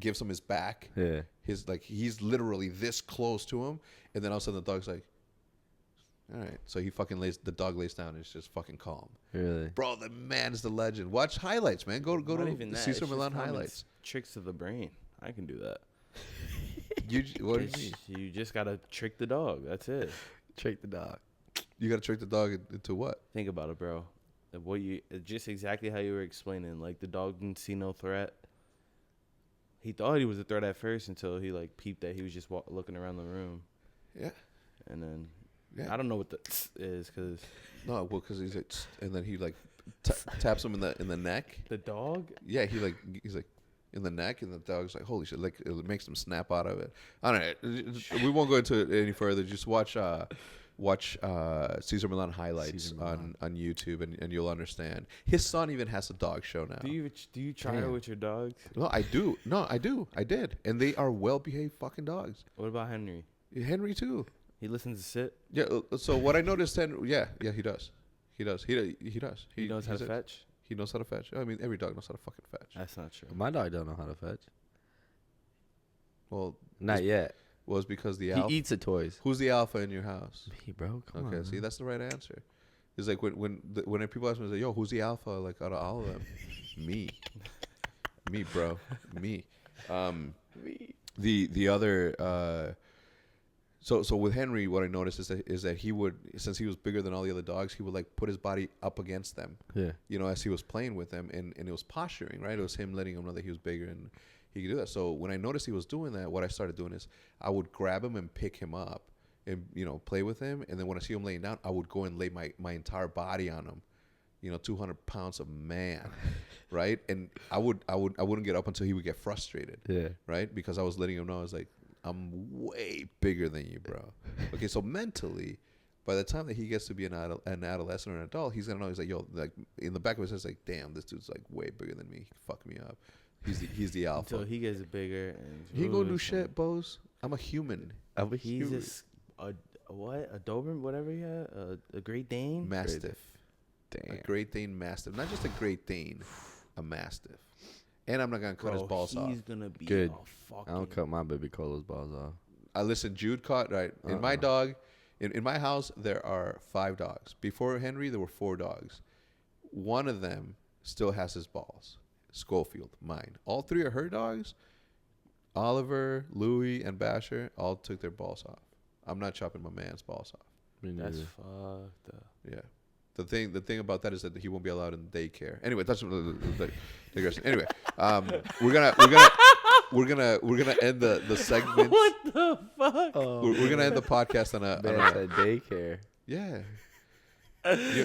gives him his back. Yeah. He's literally this close to him, and then all of a sudden the dog's like, all right. So the dog lays down and it's just fucking calm. Really? Bro, the man's the legend. Watch highlights, man. Go Not to even that. Cesar It's Milan just common highlights. Tricks of the brain. I can do that. What do you mean? You just gotta trick the dog. That's it. Trick the dog. You got to trick the dog into what? Think about it, bro. Just exactly how you were explaining. Like the dog didn't see no threat. He thought he was a threat at first until he like peeped that he was just looking around the room. Yeah. And then Yeah. I don't know what the is because No, well, because he's like, and then he like taps him in the neck. the dog. Yeah, he's like in the neck, and the dog's like, holy shit! Like it makes him snap out of it. I don't know. We won't go into it any further. Just watch Cesar Milan highlights Cesar Milan. on YouTube, and you'll understand. His son even has a dog show now. Do you try it Damn. with your dogs? No, I do. No, I do. I did, and they are well behaved fucking dogs. What about Henry? Henry too. He listens to sit. Yeah. So what I noticed, Henry. Yeah, he does. He does. He does. He knows how to fetch. He knows how to fetch. I mean, every dog knows how to fucking fetch. That's not true. My dog don't know how to fetch. Well, Not yet. was because the He alpha. eats the toys. Who's the alpha in your house? Me, bro. Come on. Okay, see, man. that's the right answer. It's like when people ask me, like, yo, who's the alpha? Like out of all of them, me, bro, me. The other so with Henry, what I noticed is that he would, since he was bigger than all the other dogs, he would like put his body up against them. Yeah. You know, as he was playing with them, and it was posturing, right? It was him letting him know that he was bigger and he could do that. So when I noticed he was doing that, what I started doing is I would grab him and pick him up and, you know, play with him. And then when I see him laying down, I would go and lay my entire body on him. You know, 200 pounds of man, right? And I wouldn't get up until he would get frustrated. Yeah. Right? Because I was letting him know, I was like, I'm way bigger than you, bro. Okay, so mentally, by the time that he gets to be an adolescent or an adult, he's gonna know. He's like, yo, like in the back of his head, it's like, damn, this dude's like way bigger than me. Fuck me up. He's the alpha. Until he gets bigger. And He ain't gonna do shit, Bose. I'm a human. He's just a Doberman, whatever he had, a Great Dane, Mastiff. Damn. A Great Dane Mastiff, not just a Great Dane, a Mastiff. And I'm not gonna cut his balls off. He's gonna be Good. a fucking. I don't cut my baby Colo's balls off. I listen. Jude caught right in my dog. In my house, there are 5 dogs. Before Henry, there were 4 dogs. One of them still has his balls. Schofield, mine. All 3 are her dogs. Oliver, Louie, and Basher all took their balls off. I'm not chopping my man's balls off. That's fucked up. Yeah. The thing about that is that he won't be allowed in daycare. Anyway, that's the digression. Anyway, we're gonna end the segment. What the fuck? We're gonna end the podcast on a daycare. yeah.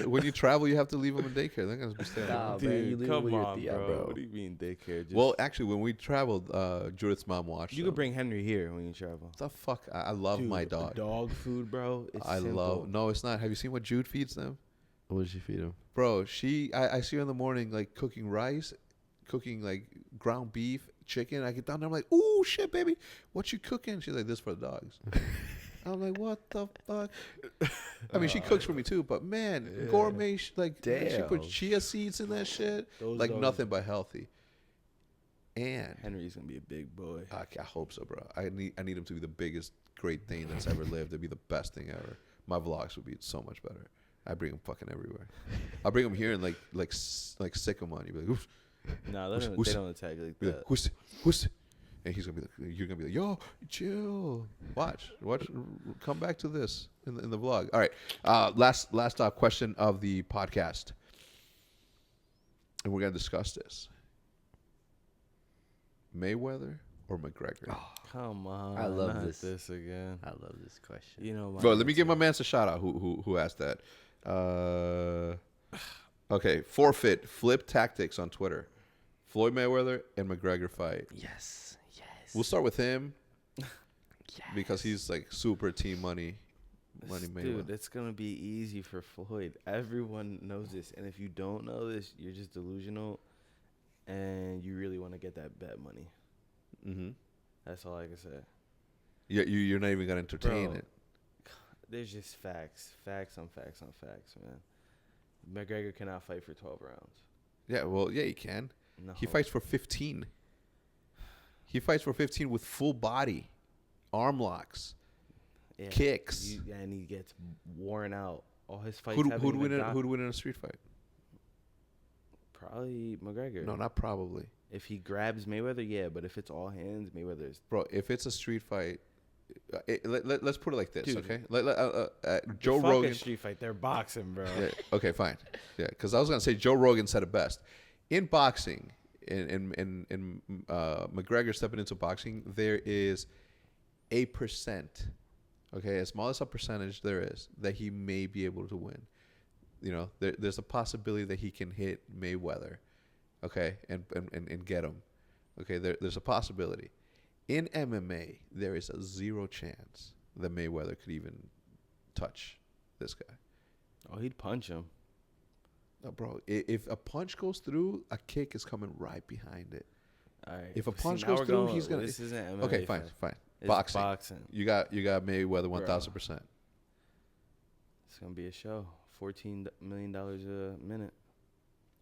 When you travel, you have to leave them in daycare. They're gonna be staying. Nah, Dude, man, you leave come with your on, tia, bro. bro. What do you mean daycare? Just, Well, actually, when we traveled, Judith's mom watched. you them. could bring Henry here when you travel. The fuck? I love Dude, my dog. Dog food, bro. It's I simple. love. No, it's not. Have you seen what Jude feeds them? What did she feed him? Bro, I see her in the morning like cooking rice, cooking like ground beef, chicken. I get down there, I'm like, ooh, shit, baby, what you cooking? She's like, this for the dogs. I'm like, what the fuck? I mean, she cooks for me too, but man, gourmet, like, she Damn. put chia seeds in that shit, Those like dogs- nothing but healthy. And Henry's gonna be a big boy. I hope so, bro. I need him to be the biggest Great Dane that's ever lived. It'd be the best thing ever. My vlogs would be so much better. I bring him fucking everywhere. I'll bring him here and like sick him on you. Be like, oof. Nah, they don't attack like Be that. like, who's, and he's gonna be like, you're gonna be like, yo, chill. Watch. Come back to this in the vlog. All right. Last question of the podcast, and we're gonna discuss this: Mayweather or McGregor? Come on, I love not this. again. I love this question. You know, Bro, let me give my man a shout out. Who asked that? Okay, forfeit flip tactics on Twitter. Floyd Mayweather and McGregor fight. Yes. We'll start with him because he's like super team money Mayweather. Dude, it's gonna be easy for Floyd. Everyone knows this, and if you don't know this, you're just delusional, and you really want to get that bet money. Mm-hmm. That's all I can say. Yeah, you're not even gonna entertain Bro. it. There's just facts on facts, man. McGregor cannot fight for 12 rounds. Yeah, well, yeah, he can. No. He fights for 15. He fights for 15 with full body, arm locks, Yeah, kicks. and he gets worn out. All his fights. Who'd win in a street fight? Probably McGregor. No, not probably. If he grabs Mayweather, yeah, but if it's all hands, Mayweather's. Bro, if it's a street fight, let's put it like this, Dude. okay? Joe Fuck Rogan. a street fight. They're boxing, bro. Yeah, okay, fine. Yeah, because I was gonna say Joe Rogan said it best. In boxing, in McGregor stepping into boxing, there is a percent, okay, as small as a percentage there is, that he may be able to win. You know, there's a possibility that he can hit Mayweather, okay, and get him. Okay, there's a possibility. In MMA, there is a 0 chance that Mayweather could even touch this guy. Oh, he'd punch him. No, bro, if a punch goes through, a kick is coming right behind it. All right. If a See, punch now goes we're through, going- he's gonna. This isn't MMA. Okay, fine. It's Boxing. boxing. You got Mayweather 1,000%. It's gonna be a show. $14 million a minute.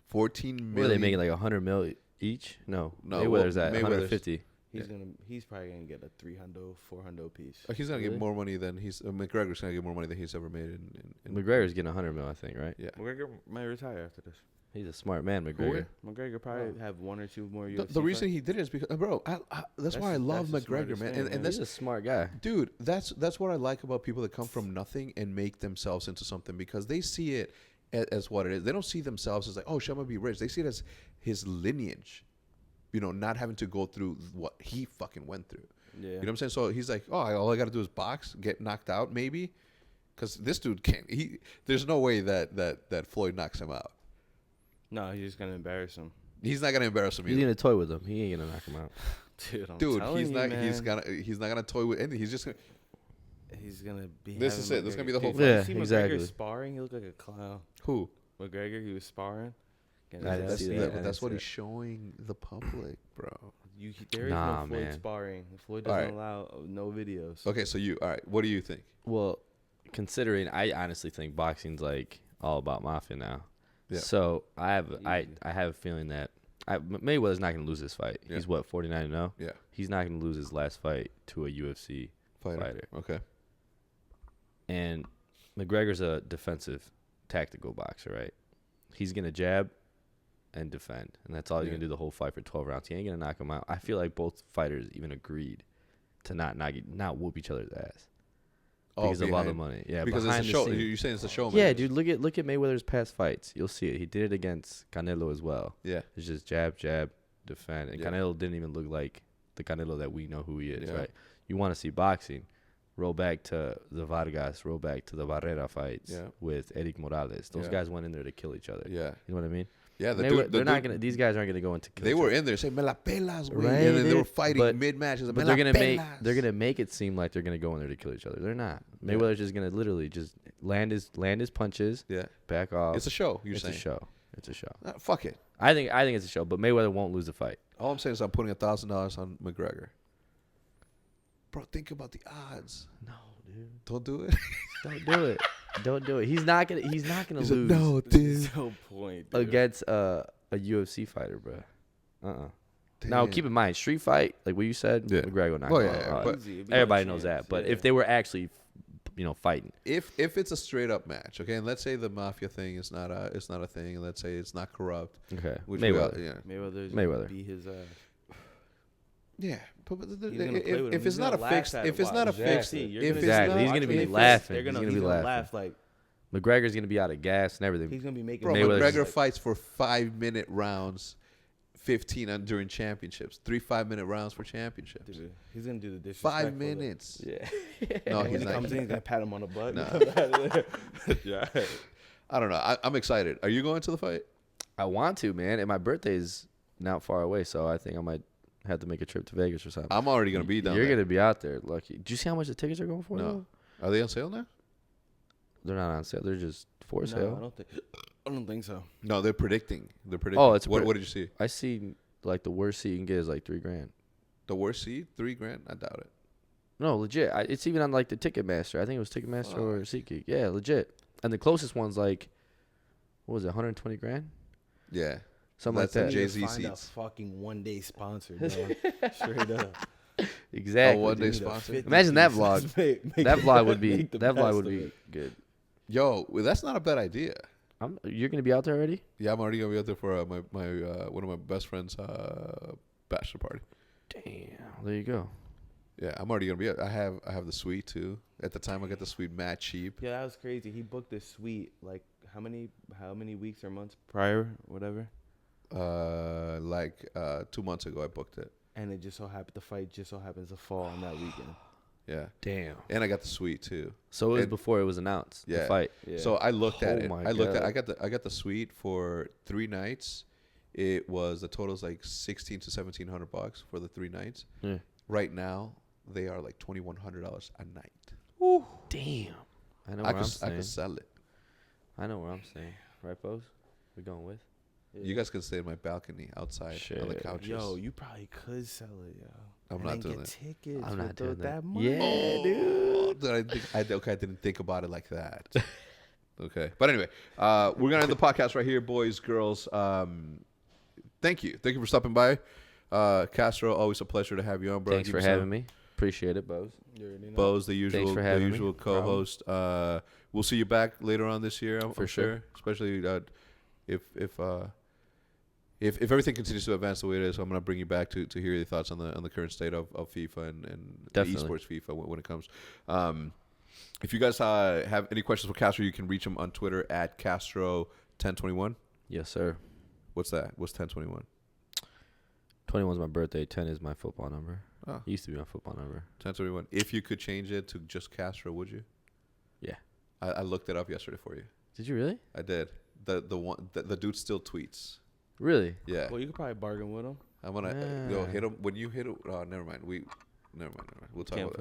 14 million. What are they making, like 100 mil each? No. No, Mayweather's well, at Mayweather's- 150. He's probably gonna get a 300, 400 piece. He's gonna Really? get more money than McGregor's gonna get more money than he's ever made in McGregor's getting 100 mil, I think, right? yeah. McGregor might retire after this. He's a smart man, McGregor. McGregor probably have one or two more UFC The reason fights. he did it is because, bro, that's why I love McGregor, man. And He's a smart guy. dude, that's what I like about people that come from nothing and make themselves into something, because they see it as what it is. They don't see themselves as like, oh, shit, I'm gonna be rich. They see it as his lineage, not having to go through what he fucking went through. Yeah. You know what I'm saying? So he's like, oh, all I got to do is box, get knocked out, maybe, because this dude can't. There's no way that Floyd knocks him out. No, he's just gonna embarrass him. He's not gonna embarrass him either. He's gonna toy with him. He ain't gonna knock him out. Dude, He's not. He's not gonna toy with anything. He's just gonna. He's gonna be. This is it. This is gonna be the whole Dude, fight. Yeah, you see exactly. McGregor sparring? He looked like a clown. Who? McGregor, he was sparring. I didn't That's, see yeah, that. but that's what I he's showing the public, bro. There is Nah, no Floyd man. sparring. Floyd All doesn't right. allow no videos. Okay, so all right. What do you think? Well, considering I honestly think boxing's like all about mafia now. Yeah. So I have a feeling that Mayweather's not gonna lose this fight. Yeah. He's what 49-0. Yeah, He's not gonna lose his last fight to a UFC fighter. Okay. And McGregor's a defensive, tactical boxer, right? He's gonna jab and defend, and that's all he's Yeah. gonna do the whole fight for 12 rounds. He ain't gonna knock him out. I feel like both fighters even agreed to not whoop each other's ass because of all the money. Yeah, because it's a behind the show. scenes. You're saying it's a showman. Yeah, dude. Look at Mayweather's past fights. You'll see it. He did it against Canelo as well. Yeah. It's just jab, jab, defend. And Yeah. Canelo didn't even look like the Canelo that we know who he is, Yeah. right? You want to see boxing? Roll back to the Vargas, roll back to the Barrera fights Yeah. with Eric Morales. Those Yeah. guys went in there to kill each other. Yeah. You know what I mean? Yeah. They're not gonna. These guys aren't gonna go into. Kill They each were other. in there saying "Me la pelas," güey. Right, and then they were dude. fighting mid matches. But they're gonna make it seem like they're gonna go in there to kill each other. They're not. Mayweather's just gonna literally just land his punches. Yeah. Back off. It's a show. You're It's saying a show. It's a show. Fuck it. I think it's a show, but Mayweather won't lose the fight. All I'm saying is I'm putting $1,000 on McGregor. Bro, think about the odds. No, dude. Don't do it. Don't do it. Don't do it. He's not gonna He lose said, no, dude. There's no point, dude. against a UFC fighter, bro. Now keep in mind, street fight, like what you said, Yeah. McGregor not Oh, gonna yeah, out. but Easy. It'd be Everybody no knows chance. that. But Yeah. if they were actually, fighting, if it's a straight up match, okay, and let's say the mafia thing is not a thing, and let's say it's not corrupt, okay, which Mayweather. Mayweather beat his ass. Yeah, but He's gonna play with him. if He's it's not a gonna laugh fixed, at if it. it's not a Watch. fixed, Exactly. You're if gonna it's Exactly. not, He's gonna be if laughing. They're gonna, He's he's gonna be gonna laughing. laugh like McGregor's gonna be out of gas and everything. he's gonna be making. Bro, Mayweather's McGregor like- fights for 5-minute rounds, 15 during championships, 3 5-minute rounds for championships. Dude, he's gonna do the disrespect. 5 minutes. Yeah. No, When he's he not. comes in, he's gonna pat him on the butt. No. Yeah. I don't know. I'm excited. Are you going to the fight? I want to, man, and my birthday's not far away, so I think I might have to make a trip to Vegas or something. I'm already gonna be down You're there. gonna be out there, lucky. Do you see how much the tickets are going for? No. though? Are they on sale now? They're not on sale. They're just for No, sale. I don't think so. No, they're predicting. Oh, it's what did you see? I see like the worst seat you can get is like $3,000. The worst seat, $3,000. I doubt it. No, legit. It's even on like the Ticketmaster. I think it was Ticketmaster or SeatGeek. Yeah, legit. And the closest one's like, what was it, 120 grand? Yeah. Something That's like a that. Jay-Z Find a seats. fucking one-day sponsor, bro. Straight up. Exactly. A one-day dude. sponsor. Imagine that vlog. Make That it- vlog would be make the that vlog best would of be it. good. Yo, well, that's not a bad idea. You're gonna be out there already? Yeah, I'm already gonna be out there for my one of my best friends' bachelor party. Damn. There you go. Yeah, I'm already gonna be. I have the suite too. At the time, I got the suite mad cheap. Yeah, that was crazy. He booked this suite like how many weeks or months prior, whatever. 2 months ago, I booked it. And it just so happened the fight just so happens to fall on that weekend. Yeah, Damn. and I got the suite too. So it was And- before it was announced. Yeah. The fight. Yeah. So I looked at Oh it. my I looked at. God. I got the suite for 3 nights. It was the total is like $1,600 to $1,700 for the 3 nights. Yeah. Right now, they are like $2,100 a night. Damn. I know I where I'm could staying. sell it. I know where I'm staying. Right, Bose? We going with? You guys can stay in my balcony outside on the Shit. couches. Yo, you probably could sell it, yo. I'm And not then doing get that. tickets I'm not with doing that that. money. Yeah, dude. Dude, I didn't think about it like that. Okay, but anyway, we're gonna end the podcast right here, boys, girls. Thank you for stopping by. Castro, always a pleasure to have you on, bro. Thanks for having me. Appreciate it, Bose. You already know. Bose, the usual, for having me. co-host. We'll see you back later on this year, I'm For sure. sure. Especially if everything continues to advance the way it is, I'm gonna bring you back to hear your thoughts on the current state of FIFA and the esports FIFA when it comes. If you guys have any questions for Castro, you can reach him on Twitter at Castro1021. Yes, sir. What's that? What's 1021? 21 is my birthday. 10 is my football number. Oh. It used to be my football number. 1021. If you could change it to just Castro, would you? Yeah. I looked it up yesterday for you. Did you really? I did. The dude still tweets. Really? Yeah. Well, you could probably bargain with him. I'm gonna go hit him when you hit him. Oh, never mind. Never mind. We'll talk about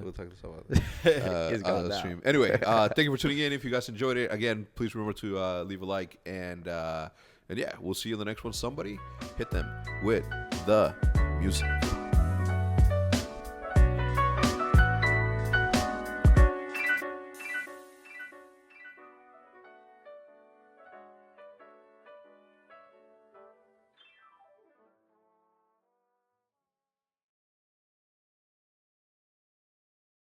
It's on the stream. Anyway, thank you for tuning in. If you guys enjoyed it, again, please remember to leave a like and yeah, we'll see you in the next one. Somebody hit them with the music.